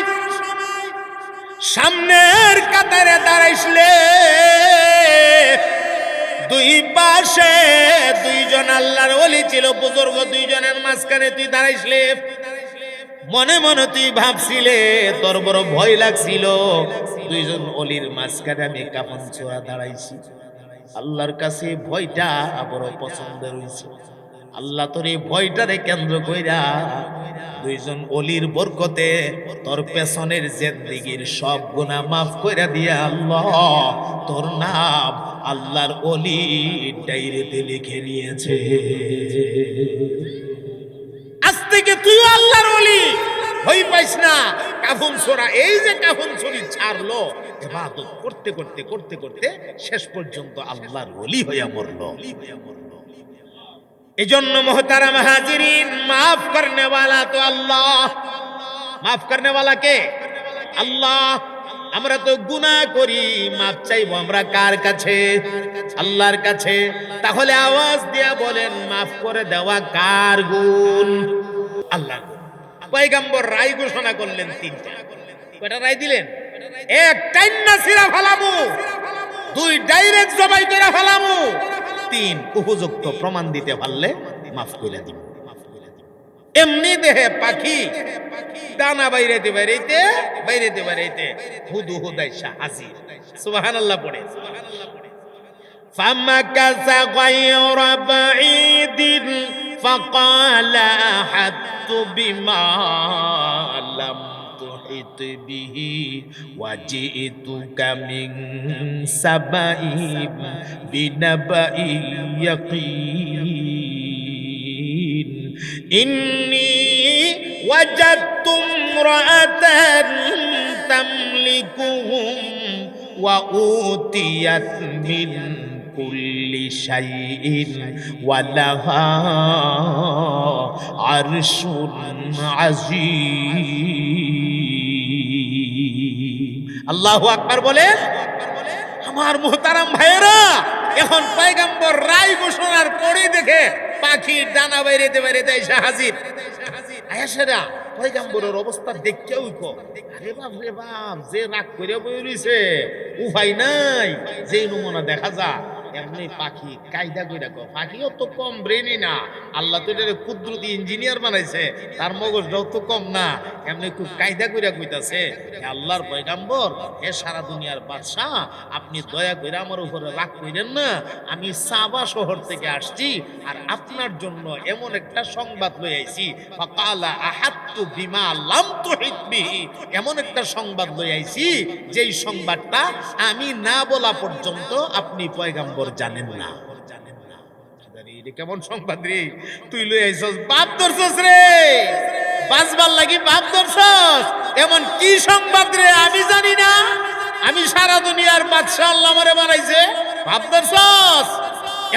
S1: সামনের কাতারে দাঁড়াইছিলে, দুই পাশে দুইজন আল্লাহর ওলি ছিল বুজুর্গ, দুইজনের মাঝখানে তুই দাঁড়াইছিলে। মনে মনে তুই ভাবছিলে, তোর বড় ভয় লাগছিল, দুইজন ওলির মাঝখানে আমি কাফন ছোড়া দাঁড়াইছি। আল্লাহর কাছে ভয়টা বড় পছন্দের হইছে। আল্লাহ তোর এই ভয়টারে কেন্দ্র কইরা দুইজন ওলির বরকতে তোর পেছনের জিন্দেগীর সব গুনাহ মাফ কইরা দিয়া আল্লাহ তোর নাম আল্লাহর ওলি ডায়েরিতে লিখে নিয়েছে। আজ থেকে তুই আল্লাহর ওলি। ভয় পাইস না। কাফন ছোড়া, এই যে কাফন ছড়ি ছাড়লো, ইবাদত করতে করতে করতে করতে শেষ পর্যন্ত আল্লাহর ওলি হইয়া মরলো। এজন্য মোহতারাম হাজিরিন, মাফ করনে ওয়ালা তো আল্লাহ। মাফ করনে ওয়ালা কে? আল্লাহ। আমরা তো গুনাহ করি, মাফ চাইবো আমরা কার কাছে? আল্লাহর কাছে। তাহলে আওয়াজ দিয়া বলেন, মাফ করে দেওয়া কার গুণ? আল্লাহর গুণ। পয়গম্বর রায় ঘোষণা করলেন তিনটা। কয়টা রায় দিলেন? এক, টাইন্না সিরা ফালামু। দুই, ডাইরেক্ট জবাই করে ফালামু। তিন, উপযুক্ত প্রমাণ দিতে পারলে মাফ করে দিব। এমনি দেহে পাখি দানা বাইরেতে বাইরেতে বাইরেতে বাইরেতে হুদু হুদাইশা হাজির। সুবহানাল্লাহ পড়ে। ফামাকাসা গায়রা বাঈদিন ফাকালা হাত্তু বিমা লাম তুহিত বিহি ওয়াজিতুকা মিন সাবাইন বিনাবাই ইয়াকিন ইন্নী ওয়াজাদতু ইমরাআতান তামলিকুহুম ওয়া উতিয়াত মিন কুল্লি শাইইন ওয়া লাহা আরশুন আযীম। আল্লাহু আকবার বলে। আমার মুহতারাম ভাইয়েরা, এখন পয়গম্বর রায় ঘোষণার পরে দেখে পাখির ডানা বাইরেতে বাইরেতে এসে হাজির। আয়েশারা পয়গম্বরের অবস্থা দেখেও কো, আরে বাপ রে বাপ, যে রাগ করে বইছে উপায় নাই, যে নমুনা দেখা যা। এমনি পাখি কায়দা কইরা কো, পাখিও তো কম ব্রেনই না। আল্লাহ তো এটা কুদরতি ইঞ্জিনিয়ার বানাইছে, তার মগজটাও তো কম না। এমনি খুব কায়দা কইরা কইতাছে, আল্লাহর পয়গম্বর, হে সারা দুনিয়ার বাদশা, আপনি দয়া কইরা আমার উপরে রাগ কইরেন না। আমি সাবা শহর থেকে আসছি, আর আপনার জন্য এমন একটা সংবাদ লই আইছি। ফাকালা আহাত্তু বিমা লাম তুহিত বিহি, এমন একটা সংবাদ লই আইছি যেই সংবাদটা আমি না বলা পর্যন্ত আপনি পয়গম্বর জানেন না। কেমন সংবাদ রে তুই লই আইছস? বাপ ধরছস রে, বাঁচবার লাগি বাপ ধরছস। এমন কি সংবাদ রে আমি জানি না? আমি সারা দুনিয়ার বাদশা, আল্লাহ আমারে বানাইছে, বাপ ধরছস।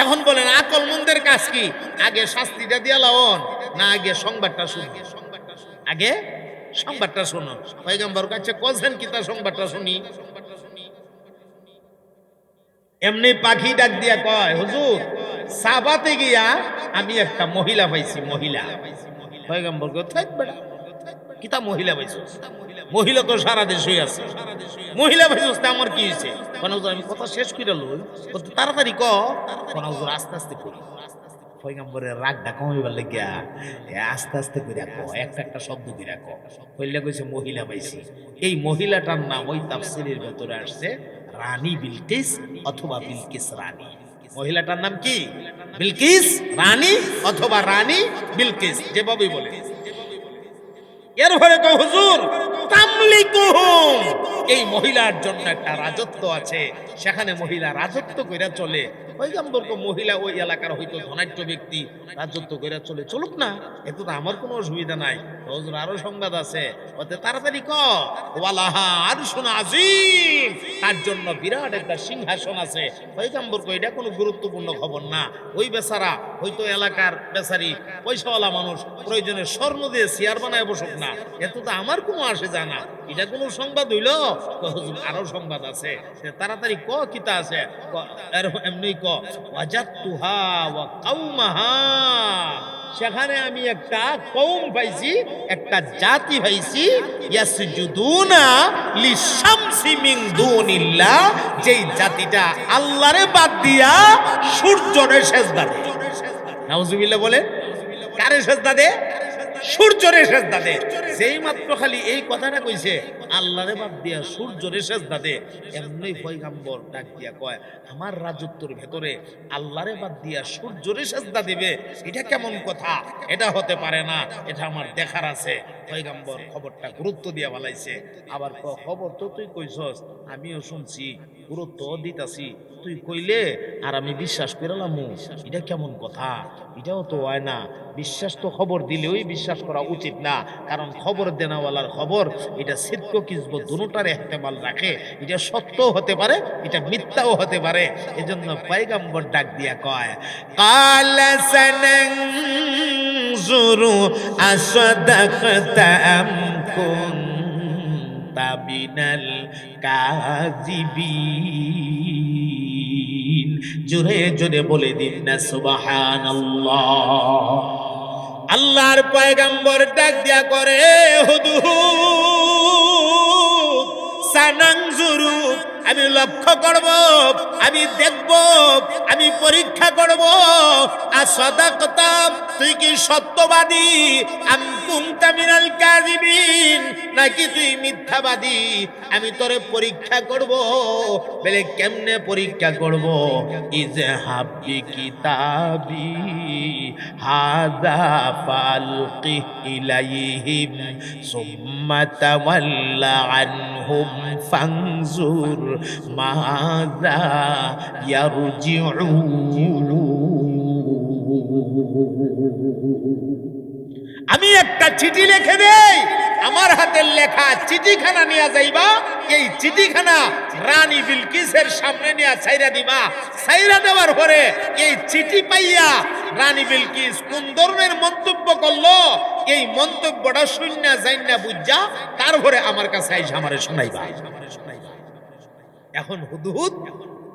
S1: এখন বলেন আকল মন্দের কাজ কি? আগে শাস্তিটা দিয়া লাওন না আগে সংবাদটা শুনি? আগে সংবাদটা শুনুন। পয়গম্বর কাছে কোছেন কি তা সংবাদটা শুনি। এমনি পাখি ডাক দিয়া কয়, হুজুর সাবাতে গিয়া আমি একটা মহিলা পাইছি। মহিলা। পয়গম্বর কয়, থাক বেটা, কিতা মহিলা পাইছস? মহিলা তো সারা দেশই আছে। মহিলা পাইছস তা আমার কি হইছে? কোন হুজুর আমি কথা শেষ কইরা লই, কত তাড়াতাড়ি ক। কোন হুজুর আস্তে আস্তে করি। পয়গম্বরের রাগটা কমাইবার লাগিয়া আস্তে আস্তে করে একটা একটা শব্দ করে কইলে কইছে মহিলা পাইছি। এই মহিলাটার নাম ওই তাফসীরের ভেতরে আসছে রানী বিলকিস অথবা বিলকিস রানী। মহিলাটার নাম কি? বিলকিস রানী অথবা রানী বিলকিস, যেভাবেই বলে। এরপরে কয় হুজুর তামলিকুহুম, এই মহিলার জন্য একটা রাজত্ব আছে, সেখানে মহিলা রাজত্ব কইরা চলে। পয়গম্বর কো মহিলা ওই এলাকার হয়তো ধনাঢ্য ব্যক্তি রাজত্ব কইরা চলে, চলুক না, এতে তো আমার কোনো অসুবিধা নাই। হুজুর আরো সংবাদ আছে, ওতে তাড়াতাড়ি ক ওয়ালাহা আরশুন আযীম, তার জন্য বিরাট একটা সিংহাসন আছে। পয়গম্বর কো এটা কোনো গুরুত্বপূর্ণ খবর না, ওই বেচারা হয়তো এলাকার বেচারি পয়সাওয়ালা মানুষ, প্রয়োজনে স্বর্ণ দিয়ে চেয়ার বানায় বসুক না, এত তো আমার কোনো আসে যায় না। এটা কোনো সংবাদ হইল? আরো সংবাদ আছে, তাড়াতাড়ি ক কিতা আছে। এমনি ক ওয়াজাতুহা ওয়া কওমাহা, সেখানে আমি একটা কওম পাইছি, একটা জাতি পাইছি, ইয়াসজুদুনা লিশামসি মিন দুনিল্লাহ, যেই জাতিটা আল্লাহরে বাদ দিয়া সূর্যরে সেজদা দেয়। নাউজুবিল্লাহ বলে, কারে সেজদা দেয়? সূর্যরে সেজদা দে। যেই মাত্র খালি এই কথাটা কইছে আল্লাহরে বাদ দিয়া সূর্যরে সেজদা দে, এমনি পয়গম্বর ডাক দিয়া কয় আমার রাজত্বের ভেতরে আল্লাহরে বাদ দিয়া সূর্যরে সেজদা দিবে, এটা কেমন কথা? এটা হতে পারে না, এটা আমার দেখার আছে। পয়গম্বর খবরটা গুরুত্ব দিয়া বলাইছে। আবার খবর তো তুই কইছস, আমিও শুনছি, গুরুত্ব দিতাছি, তুই কইলে আর আমি বিশ্বাস করলাম, এটা কেমন কথা? এটাও তো হয় না, বিশ্বাস তো খবর দিলেই বিশ্বাস করা উচিত না, কারণ খবর দেনাওয়ালার খবর এটা সিদ্ক কিসব দুটোটার ইহতেমাল রাখে, এটা সত্য হতে পারে, এটা মিথ্যাও হতে পারে। এজন্য পয়গম্বর ডাক দিয়া কয় কালা সানানজুরু আসাদাকতা আম কুনতা মিনাল কাযিবিন। জোরে জোরে বলে দিন না সুবহানাল্লাহ। আল্লাহর পয়গম্বর ডাক দিয়া করে হুদুদ সানানজুরু, আমি লক্ষ্য করব, আমি দেখব, আমি পরীক্ষা করব, আসাদাকতা, তুই কি সত্যবাদী, আম কুনতা মিনাল কাযিবিন, নাকি তুই মিথ্যাবাদী, আমি তোরে পরীক্ষা করব। বলে কেমনে পরীক্ষা করব? ইজহাব বিকিতাবি হাযা ফালকি ইলাইহিম সুম্মা তাওয়াল্লা আনহুম ফানজুর মাযা ইয়ারজিউন। আমি একটা চিঠি লিখে দেই, আমার হাতের লেখা চিঠিখানা নিয়ে যাইবা, এই চিঠিখানা রানী বিলকিসের সামনে নিয়ে ছাইরা দিবা। ছাইরা দেওয়ার পরে এই চিঠি পাইয়া রানী বিলকিস কোন ধরনের মন্তব্য করলো, এই মন্তব্যটা শুননা জাইনা বুঝা তারপরে আমার কাছে আইসা আমারে শোনাইবা। এখন হুদহুদ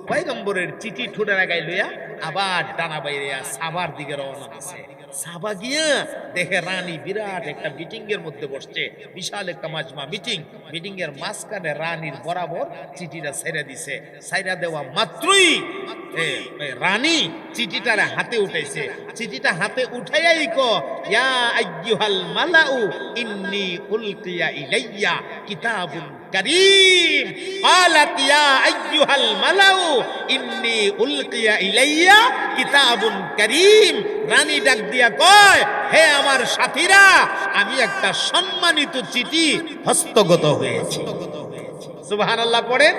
S1: পয়গম্বরের চিঠি ঠোঁটের আগায় লইয়া আবার ডানা বাইরিয়া সাবার দিকে রওনা দিছে। সাবা গিয়া দেখে রানী বিরাট একটা মিটিং এর মধ্যে বসছে, বিশাল একটা মাজমা মিটিং। মিটিং এর মাঝখানে রানীর বরাবর চিঠিটা ছেড়ে দিছে। ছাইরা দেওয়া মাত্রই রানী চিঠিটারে হাতে উঠাইছে। চিঠিটা হাতে উঠাইয়াই ক ইয়া আইয়ুহাল মালাউ ইন্নী উলকিয়া ইলাইয়া কিতাবুন কারীম। ক্বালাত ইয়া আইয়ুহাল মালাউ ইন্নী উলকিয়া ইলাইয়া কিতাবুন কারীম। রানী ডাক দিয়া কয়, হে আমার সাথীরা, আমি একটা সম্মানিত চিঠি হস্তগত হয়েছে। সুবহানাল্লাহ পড়েন।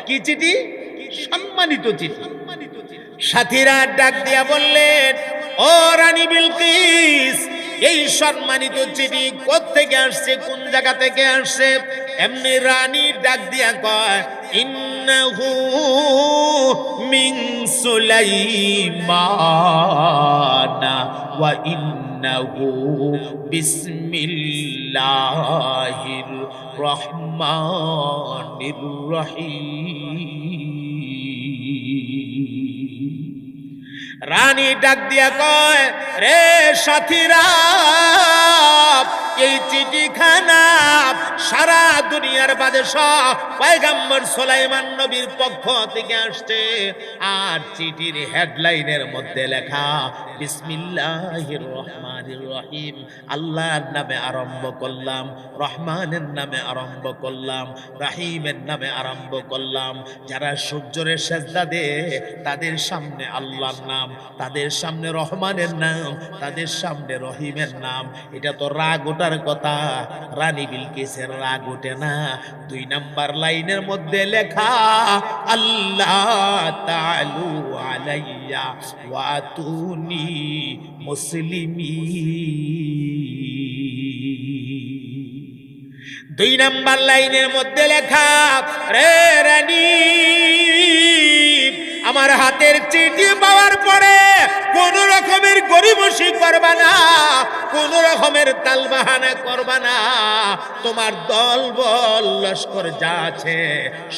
S1: কি চিঠি? সম্মানিত চিঠি। সাথীরা ডাক দিয়া বললেন, ও রানী বিলকিস, এই সম্মানিত চিঠি কোত্থেকে আসছে, কোন জায়গা থেকে আসছে? এমনি রানী ডাক দিয়া কয়, ইন্নাহু মিন সুলাইমানা ওয়া ইন্নাহু বিসমিল্লাহির রহমানির রহিম। রানী ডাক দিয়া কয়, রে সাথীরা, এই চিঠিখানা সারা দুনিয়ার বাদশাহ পয়গম্বর সুলাইমান নবীর পক্ষ থেকে আসছে। আর চিঠির হেডলাইনের মধ্যে লেখা বিসমিল্লাহির রহমানির রহিম, আল্লাহর নামে আরম্ভ করলাম, রহমানের নামে আরম্ভ করলাম, রাহিমের নামে আরম্ভ করলাম। যারা সূর্যের সেজদা দেয় তাদের সামনে আল্লাহর নাম, তাদের সামনে রহমানের নাম, তাদের সামনে রহিমের নাম। এটা তো রাগ ওঠার কথা, রানী বিলকিসের রাগ ওঠে না। 2 নাম্বার লাইনের মধ্যে লেখা আল্লাহ তাআলু আলাইয়া ওয়াতুনি মুসলিমিন। 2 নাম্বার লাইনের মধ্যে লেখা রে রানী, আমার হাতের চিঠি পাওয়ার পরে কোন রকমের গরিবসি করবা না, কোন রকমের তালবাহানা করবা না। তোমার দল বল লস্কর যা আছে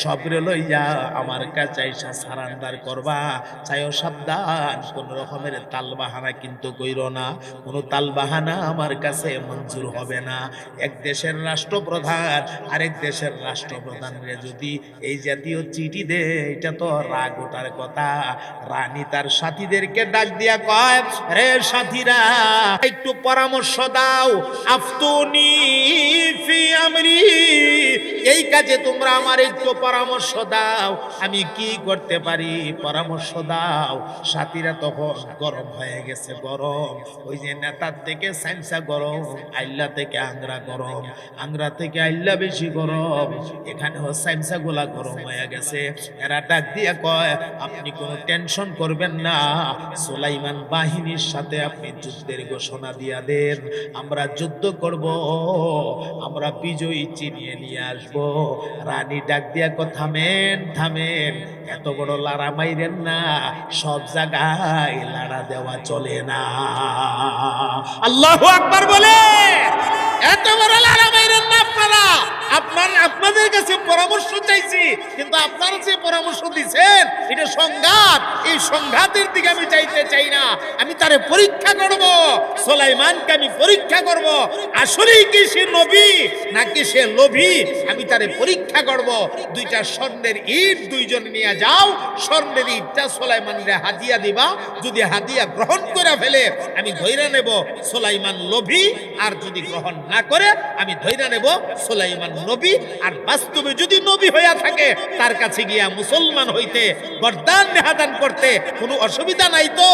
S1: সবরে লইয়া আমার কাছে এসে সারান্ডার করবা। চাইও সাবধান, কোন রকমের তালবাহানা কিন্তু কইরো না, কোন তালবাহানা আমার কাছে মঞ্জুর হবে না। এক দেশের রাষ্ট্রপ্রধান আরেক দেশের রাষ্ট্রপ্রধানরে যদি এই জাতীয় চিঠি দে, এটা তো রাগ ওঠার কথা। রানী তার সাথীদেরকে ডাক দিয়া কয়, রে সাথীরা একটু পরামর্শ দাও, আফতুনি ফি আমরি, এই কাজে তোমরা আমার একটু পরামর্শ দাও, আমি কি করতে পারি পরামর্শ দাও। সাথীরা তখন গরম হয়ে গেছে, গরম ওই যে নেতার থেকে সাইন্সা গরম, আইল্লা থেকে আংরা গরম, আংরা থেকে আইল্লা বেশি গরম, এখানে সাইন্সা গোলা গরম হয়ে গেছে। এরা ডাক দিয়া কয়, আপনি কোনো টেনশন করবেন না, সুলাইমান বাহিনীর সাথে আপনি যুদ্ধের ঘোষণা দিয়া দেন, আমরা যুদ্ধ করব, আমরা বিজয়ী চিনিয়ে নিয়ে আসব। রানী ডাক দিয়া কয়, থামেন থামেন, এত বড় লাড়া মাইরেন না, সব জায়গায় লাড়া দেওয়া চলে না। আল্লাহু আকবার বলে, এত বড় লাড়া মাইরেন না আপনারা। আপনাদের কাছে পরামর্শ চাইছি, কিন্তু আপনারা যে পরামর্শ দিচ্ছেন এটা সংঘাত, এই সংঘাতের দিকে আমি চাইতে চাই না। আমি তারে পরীক্ষা করব, সুলাইমানকে আমি পরীক্ষা করব, আসলেই কি সে নবী নাকি সে লোভী, আমি তারে পরীক্ষা করব। 2টা স্বর্ণের ইট দুইজন নিয়ে যাও, স্বর্ণের ইটটা সুলাইমানরে হাদিয়া দিবা, যদি হাদিয়া গ্রহণ করে ফেলে আমি ধৈর্য নেব সুলাইমান লোভী, আর যদি গ্রহণ না করে আমি ধৈর্য নেব সুলাইমান নবী। আর বাস্তবে যদি নবী হইয়া থাকে তার কাছে গিয়া মুসলমান হইতে, গর্দান নেহাদান করতে কোনো অসুবিধা নাই তো,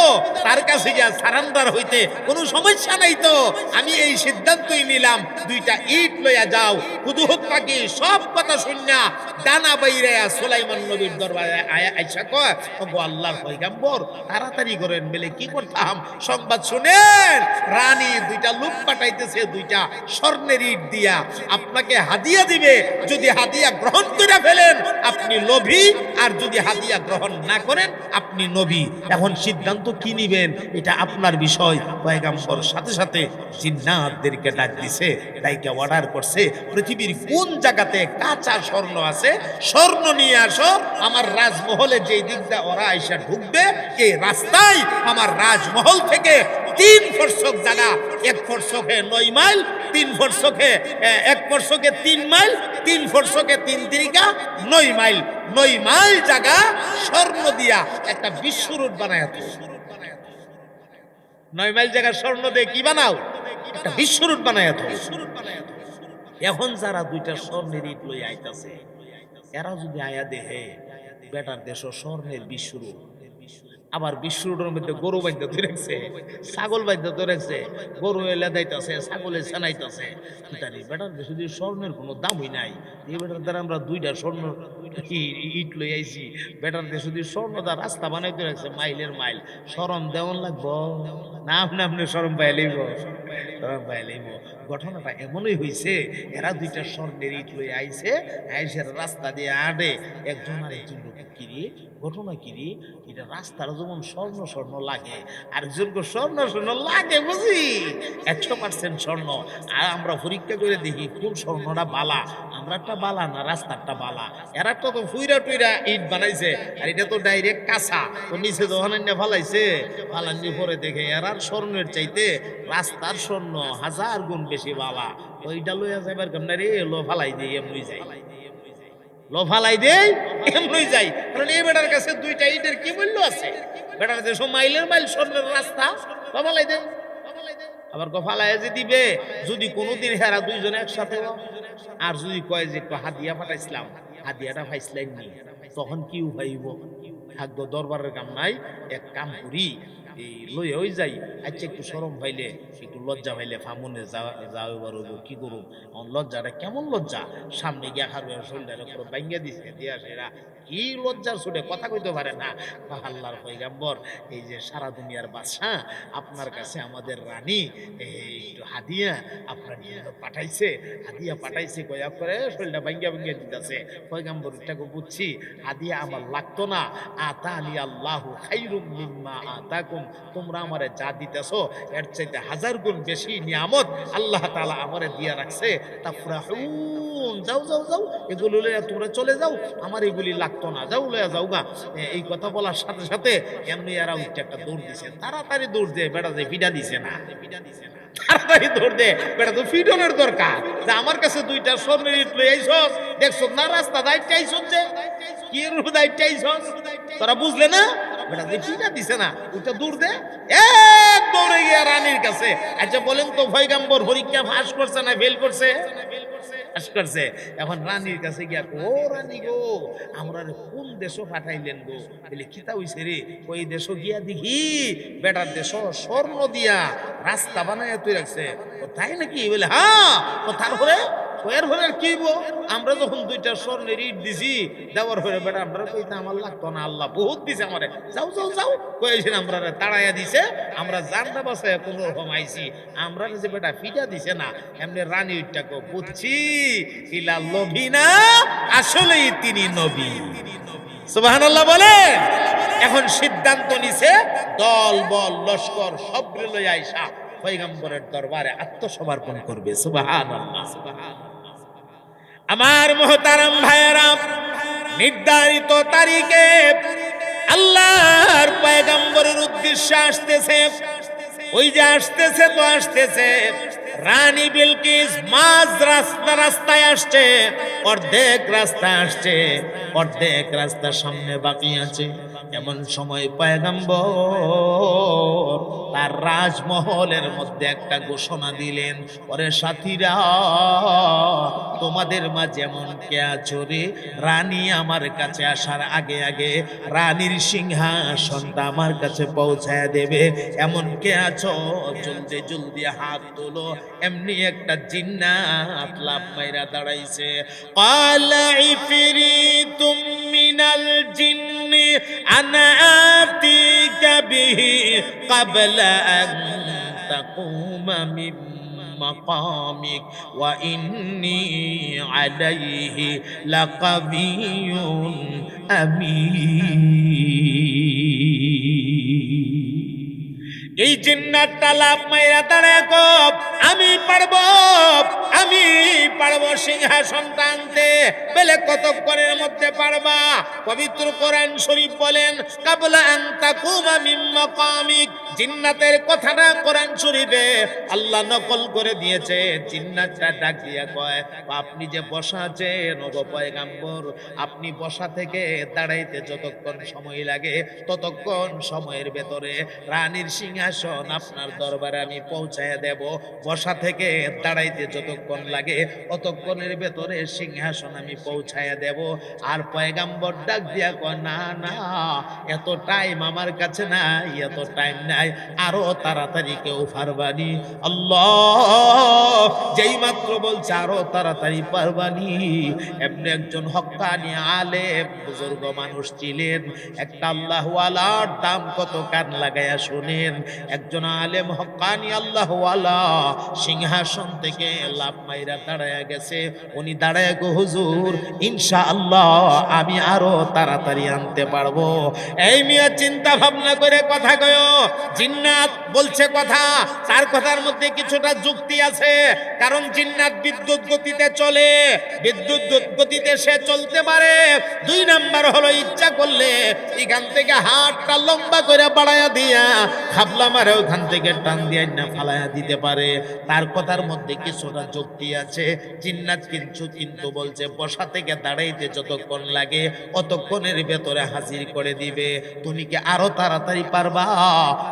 S1: তার কাছে গিয়া সারান্ডার হইতে কোনো সমস্যা নাই তো। আমি এই সিদ্ধান্তই নিলাম, 2টা ইট লইয়া যাও। হুদহুদ পাখি সব কথা শুনিয়া ডানা বাইরায়া সুলাইমান নবীর দরবারে আইসা কয়, ওগো আল্লাহর পয়গম্বর তাড়াতাড়ি করেন, বলে কি করতাম সংবাদ শুনেন, রানী 2টা লোক পাঠাইতেছে 2টা স্বর্ণের ইট দিয়া আপনাকে হাদিয়া দিবে, যদি হাদিয়া গ্রহণ করে ফেলেন আপনি লোভী, আর যদি হাদিয়া গ্রহণ না করেন আপনি নবী। এখন সিদ্ধান্ত কি নিবেন এটা আপনার বিষয়। পয়গম্বর সাথে সাথে জিন্নাতদেরকে ডাক দিছে, তাইকে অর্ডার করছে, পৃথিবীর কোন জায়গাতে কাঁচা স্বর্ণ আছে স্বর্ণ নিয়ে আসো, আমার রাজমহলে যেই দিকটা ওরা আইসা ঢুকবে এই রাস্তায় আমার রাজমহল থেকে 3 ফরসক জায়গা, 1 ফরসকে 9 মাইল, 3 ফরসকে 1 ফরসকে 3 মাইল, 3 ফরসকে 3 তিরিকা 9 মাইল, 9 মাইল জায়গা স্বর্ণ দিয়া একটা বিশ্ব রোড বানায়। 9 মাইল জায়গা স্বর্ণ দিয়ে কি বানাও, একটা বিশ্ব রোড বানায়। এখন যারা 2টা স্বর্ণের ইট লই আইতাছে, এরা যদি আয়া দেহে বেটার দেশ স্বর্ণের বিশ্ব রোড, আবার বিশ্ব রোডের মধ্যে গরু বাইন্দা ধরে রাখছে, ছাগল বাইন্দা ধরে রাখছে, গরু এলে দাইতাছে, ছাগলে ছানাইতাছে, তারি বেটার দেশে যদি স্বর্ণের কোনো দামই নাই, এই বেটার দ্বারা আমরা 2টা স্বর্ণ ইট লই আইছি, বেটার দেশে যদি স্বর্ণ দা রাস্তা বানাইতে রাখছে মাইলের মাইল, শরম দেওয়ান লাগবো না, আপনি শরম পাই লইব, শরম পাই লইব। ঘটনাটা এমনই হয়েছে, এরা 2টা স্বর্ণের ইট লই আইছে, আইসের রাস্তা দিয়ে আডে, একজন আরেকজন লোক কিরি ঘটনা কিরি, এটা রাস্তার যেমন স্বর্ণ স্বর্ণ লাগে, আরেকজনকে স্বর্ণ স্বর্ণ লাগে বুঝি, 100% স্বর্ণ। আর আমরা পরীক্ষা করে দেখি কোন স্বর্ণটা বালা, আমরাটা বালা না রাস্তারটা বালা। এরা তো ফুইরা টুইরা ইট বানাইছে, আর এটা তো ডাইরেক্ট কাঁচা, তো নিচে যখন ফালাইছে, ফালানি পরে দেখে এরার স্বর্ণের চাইতে রাস্তার স্বর্ণ 1000 গুণ বেশি বালা। ওইটা লইয়া যাইবার কেমন রে, লো ফালাই দিয়ে এমনি যাই, লো ফালাই দেই এমনি যাই। কারণ এই বেটার কাছে দুইটা ইটের কি মূল্য আছে? বেটার দেশো মাইলের মাইল স্বর্ণের রাস্তা, লো ফালাই দেয়। আবার ফালাইয়া যে দিবে, যদি কোনোদিন হেরা দুইজনে একসাথে, আর যদি কয় যে একটু হাদিয়া পাঠাইছিলাম, হাদিয়াটা পাইছিলেন নি, তখন কি উপাইব? থাকবো দরবারের কাম নাই, এক কাম করি এই লইয়া ওই যাই। আচ্ছা একটু সরম পাইলে, একটু লজ্জা পাইলে ফামুনে যাওয়ার কি করুম? লজ্জাটা কেমন লজ্জা, সামনে গিয়া হারবে শরীরটা পুরো বাইঙ্গা দিছে দিয়া সেরা কি লজ্জার ছুটে কথা কইতে পারে না। আল্লাহর পয়গাম্বর, এই যে সারা দুনিয়ার বাদশাহ, আপনার কাছে আমাদের রানী একটু হাদিয়া আপনার জন্য পাঠাইছে, হাদিয়া পাঠাইছে কয়া করে শরীরটা বাইঙ্গা বাইঙ্গা দিতেছে। পয়গাম্বর এটাকে বুঝছি, হাদিয়া আমার লাগতো না। আতানি আল্লাহু খাইরুম মিম্মা আতাকুম, তোমরা আমারে যা দিতেছো এর চাইতে 1000 গুণ বেশি নিয়ামত আল্লাহ তাআলা আমারে দিয়া রাখছে। তাফরাহুন, যাও যাও যাও, এগুলো লইয়া তোমরা চলে যাও, আমার এগুলি লাগতো না, যাও লইয়া যাও গা। এই কথা বলার সাথে সাথে এমনি এরা উঠে একটা দৌড় দিছে, তাড়াতাড়ি দৌড় দিয়ে বেটা যে ফিডা দিছে না, তাড়াতাড়ি দৌড় দে, বেটা তো ফিডনের দরকার। যে আমার কাছে দুইটা স্বর্ণের ইট লই আইছস, দেখছস না রাস্তা দাইতে আইছস, যে কি রূপ দাইতে আইছস, তোরা বুঝলে না? বেটা যে ফিডা দিছে না, ওইটা দৌড় দে, এক দৌড়ে গিয়া রানীর কাছে। আচ্ছা বলেন তো পয়গাম্বর পরীক্ষা পাস করছে না ফেল করছে? পাস করছে। এখন রানীর কাছে গিয়া, ও রানী গো, আমরা কোন দেশ পাঠাইলেন গো? বলে কিতা হইছে রে? ওই দেশ গিয়া দেখি বেটার দেশ স্বর্ণ দিয়া রাস্তা বানায় তুই রাখছে। ও তাই নাকি? বলে হ্যাঁ। ও তারপরে এর ফলে কি আমরা যখন দুইটা স্বর্ণের ইট দিছি, দেওয়ার পরে বেটা আমরা কইতে আমার লাগতো না, আল্লাহ বহুত দিছে আমারে, যাও যাও যাও কয়েছেন, আমরা তাড়াইয়া দিছে, আমরা জানটা বাসায় কোন রকম আইছি, আমরা যে বেটা ফিটা দিছে না। এমনি রানী ওইটাকে বুঝছি, ইলা লোভী না, আসলেই তিনি নবী। সুবহানাল্লাহ বলে। এখন সিদ্ধান্ত নিছে, দল বল লস্কর সব লইয়া আইসা পয়গম্বরের দরবারে আত্মসমর্পণ করবে। সুবহানাল্লাহ, সুবহানাল্লাহ। আমার মুহতারাম ভাইয়েরা, নির্ধারিত তারিখে আল্লাহর পয়গম্বরের উদ্দেশ্যে আসতেছে। ওই যে আসতেছে তো আসতেছে, রানী বিলকিস মাঝ রাস্তায় আসছে, অর্ধেক রাস্তা আসছে, অর্ধেক রাস্তা সামনে বাকি আছে। এমন সময় পয়গম্বর তার রাজমহলের মধ্যে একটা ঘোষণা দিলেন, ওরে সাথীরা, তোমাদের মাঝে এমন কে আছো রে, রানী আমার কাছে আসার আগে আগে রানীর সিংহাসনটা আমার কাছে পৌঁছায় দেবে, এমন কে আছো? জলদি জলদি হাত তোলো। এমনি একটা জিন্নাত লাফ মাইরা দাঁড়াইছে। ক্বালা ইফরিতুম মিনাল জিন্নি আনা আতিকা বিহি ক্বাবলা আন তাকুমা মিন মাকামিক ওয়া ইন্নী আলাইহি লাকাবিয়ুন আমিন। এই জিন্নাতটা লাফ মাইরা দাঁড়ায় কো, আমি পারবো সিংহাসনটা আনতে। বলে কতক্ষণের মধ্যে পারবা? পবিত্র কোরআন শরীফ বলেন, কাবলা আন তাকুমা মিন মাকামিক। জিন্নাতের কথাটা কোরআন শরীফে আল্লাহ নকল করে দিয়েছে। জিন্নাতটা ডাক দিয়া কয়, আপনি যে বসা আছেন ওগো পয়গম্বর, আপনি বসা থেকে দাঁড়াইতে যতক্ষণ সময় লাগে, ততক্ষণ সময়ের ভেতরে রানীর সিংহাসন আপনার দরবারে আমি পৌঁছায় দেব। বসা থেকে দাঁড়াইতে যতক্ষণ লাগে, অতক্ষণের ভেতরে সিংহাসন আমি পৌঁছায় দেব। আর পয়গম্বর ডাক দিয়া কয়, না না, এত টাইম আমার কাছে নাই, এত টাইম নাই, আরো তাড়াতাড়ি কেউ পারবানি। আল্লাহ যেই মাত্র বলছে আরো তাড়াতাড়ি পারবানি, এমনি একজন হক্কানি আলেম বুজুর্গ মানুষ ছিলেন। একটা আল্লাহওয়ালার দাম কত, কান লাগাইয়া শুনেন। একজন আলেম হক্কানি আল্লাহওয়ালা সিংহাসন থেকে লাফ মাইরা দাঁড়ায় দাঁড়ায়া গেছে, উনি দাঁড়ায় গো হুজুর ইনশাআল্লাহ আমি আরো তাড়াতাড়ি আনতে পারবো। এই মিয়া চিন্তা ভাবনা করে কথা কয়ো। জিন্নাত বলছে কথা, তার কথার মধ্যে কিছুটা যুক্তি আছে, কারণ জিন্নাত বিদ্যুৎ গতিতে চলে, বিদ্যুৎ গতিতে সে চলতে পারে। 2 নাম্বার হলো ইচ্ছা করলে এখান থেকে হাতটা লম্বা করে বাড়ায়া দিয়া খাবলা মারে ওখান থেকে টান দিয়ে না ফালায়া দিতে পারে। তার কথার মধ্যে কিছুটা যুক্তি আছে। জিন্নাত কিন্তু বলছে বসা থেকে দাঁড়াইতে যতক্ষণ লাগে অতক্ষণের ভেতরে হাজির করে দিবে। তুমি কি আরো তাড়াতাড়ি পারবা?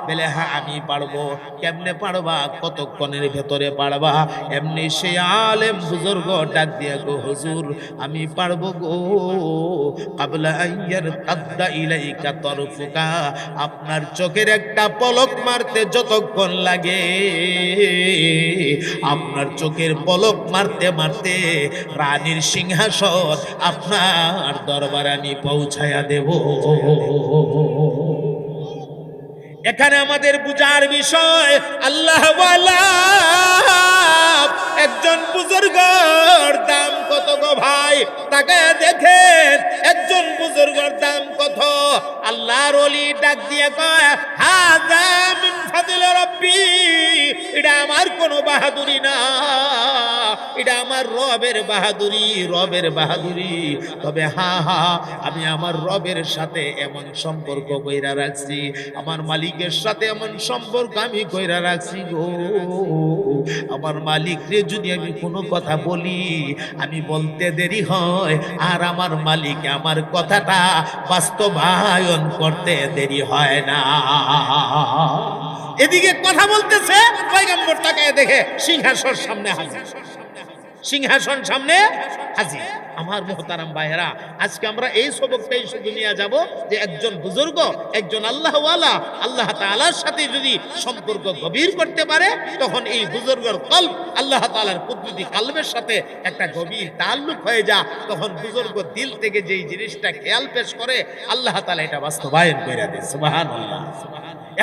S1: বলে হ্যাঁ আমি পারবো। কেমনে পারবা? কতক্ষণের ভেতরে পারবা? এমনি সে আলেম বুজুর্গ ডাক দিয়া গো হুজুর আমি পারবো গো, কাবলা আইয়ার তাদ্দা ইলাইকা তরফুকা, আপনার চোখের একটা পলক মারতে যতক্ষণ লাগে, আপনার চোখের পলক মারতে মারতে রানীর সিংহাসন আপনার দরবারে আমি পৌঁছায়া দেব। এখানে আমাদের বুঝার বিষয়, আল্লাহ ওয়ালা একজন বুজুর্গর দাম কত গো ভাই, তাকায় দেখেন একজন বুজুর্গর দাম কত। আল্লাহর ওলি ডাক দিয়ে কয় হাযা মিন ফাযলি রাব্বি, এটা আমার কোনো বাহাদুরি না, এটা আমার রবের বাহাদুরি, রবের বাহাদুরি। তবে হ্যাঁ আমি আমার রবের সাথে এমন সম্পর্ক কইরা রাখছি, আমার মালিকের সাথে এমন সম্পর্ক আমি কইরা রাখছি গো, আমার মালিক রে যদি আমি কোনো কথা বলি আমি বলতে দেরি হয়, আর আমার মালিক আমার কথাটা বাস্তবায়ন করতে দেরি হয় না। এদিকে কথা বলতেছে, পয়গম্বর তাকায় দেখে সিংহাসন সামনে হাজির, সিংহাসন সামনে হাজির। আমার মুহতারাম ভাইয়েরা, আজকে আমরা এই সবকটাই শুধু নিয়ে যাব যে একজন বুজুর্গ, একজন আল্লাহওয়ালা আল্লাহ তাআলার সাথে যদি সম্পর্ক গভীর করতে পারে, তখন এই বুজুর্গের কলব আল্লাহ তাআলার কুদরতি কলবের সাথে একটা গভীর তাল্লুক হয়ে যায়। তখন বুজুর্গ দিল থেকে যেই জিনিসটা খেয়াল পেশ করে আল্লাহ তাআলা এটা বাস্তবায়ন করে দেয়। সুবহানাল্লাহ।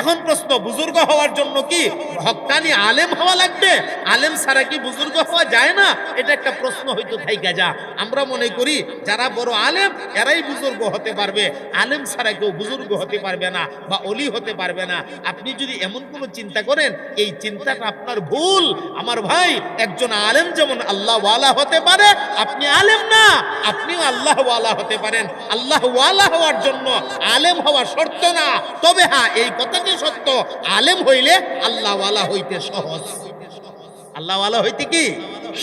S1: এখন প্রশ্ন, বুজুর্গ হওয়ার জন্য কি হক্কানি আলেম হওয়া লাগবে? আলেম ছাড়া কি বুজুর্গ হওয়া যায় না? এটা একটা প্রশ্ন হয়তো থাইকা যা। আমরা মনে করি যারা বড় আলেম এরাই বুজুর্গ হতে পারবে, আলেম ছাড়া কেউ বুজুর্গ হতে পারবে না বা অলি হতে পারবে না। আপনি যদি এমন কোনো চিন্তা করেন, এই চিন্তাটা আপনার ভুল। আমার ভাই, একজন আলেম যেমন আল্লাহওয়ালা হতে পারে, আপনি আলেম না, আপনিও আল্লাহওয়ালা হতে পারেন। আল্লাহওয়ালা হওয়ার জন্য আলেম হওয়া শর্ত না, তবে হ্যাঁ এই কথাটি সত্য, আলেম হইলে আল্লাহওয়ালা হইতে সহজ। আল্লাহওয়ালা হইতে কি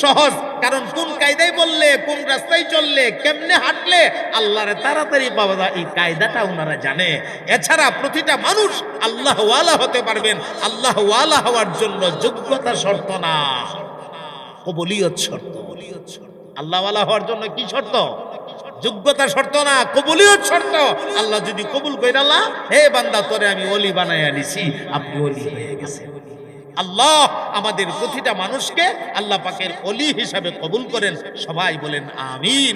S1: সহজ, কারণ কোন কায়দায় বললে, কোন রাস্তায় চললে, কেমনে হাঁটলে আল্লাহরে তাড়াতাড়ি পাওয়া যায়, এই কায়দাটা ওনারা জানে। এছাড়া প্রতিটা মানুষ আল্লাহওয়ালা হতে পারবেন। আল্লাহওয়ালা হওয়ার জন্য যোগ্যতা শর্ত না, কবুলিয়ত শর্ত। আল্লাহওয়ালা হওয়ার জন্য কি শর্ত? যোগ্যতা শর্ত না, কবুলিয়ত শর্ত। আল্লাহ যদি কবুল কইরা, আল্লাহ হে বান্দা তোরে আমি ওলি বানাইয়া নিছি, আপনি ওলি হয়ে গেছেন। আল্লাহ আমাদের প্রতিটা মানুষকে আল্লাহ পাকের ওলি হিসাবে কবুল করেন। সবাই বলেন আমিন।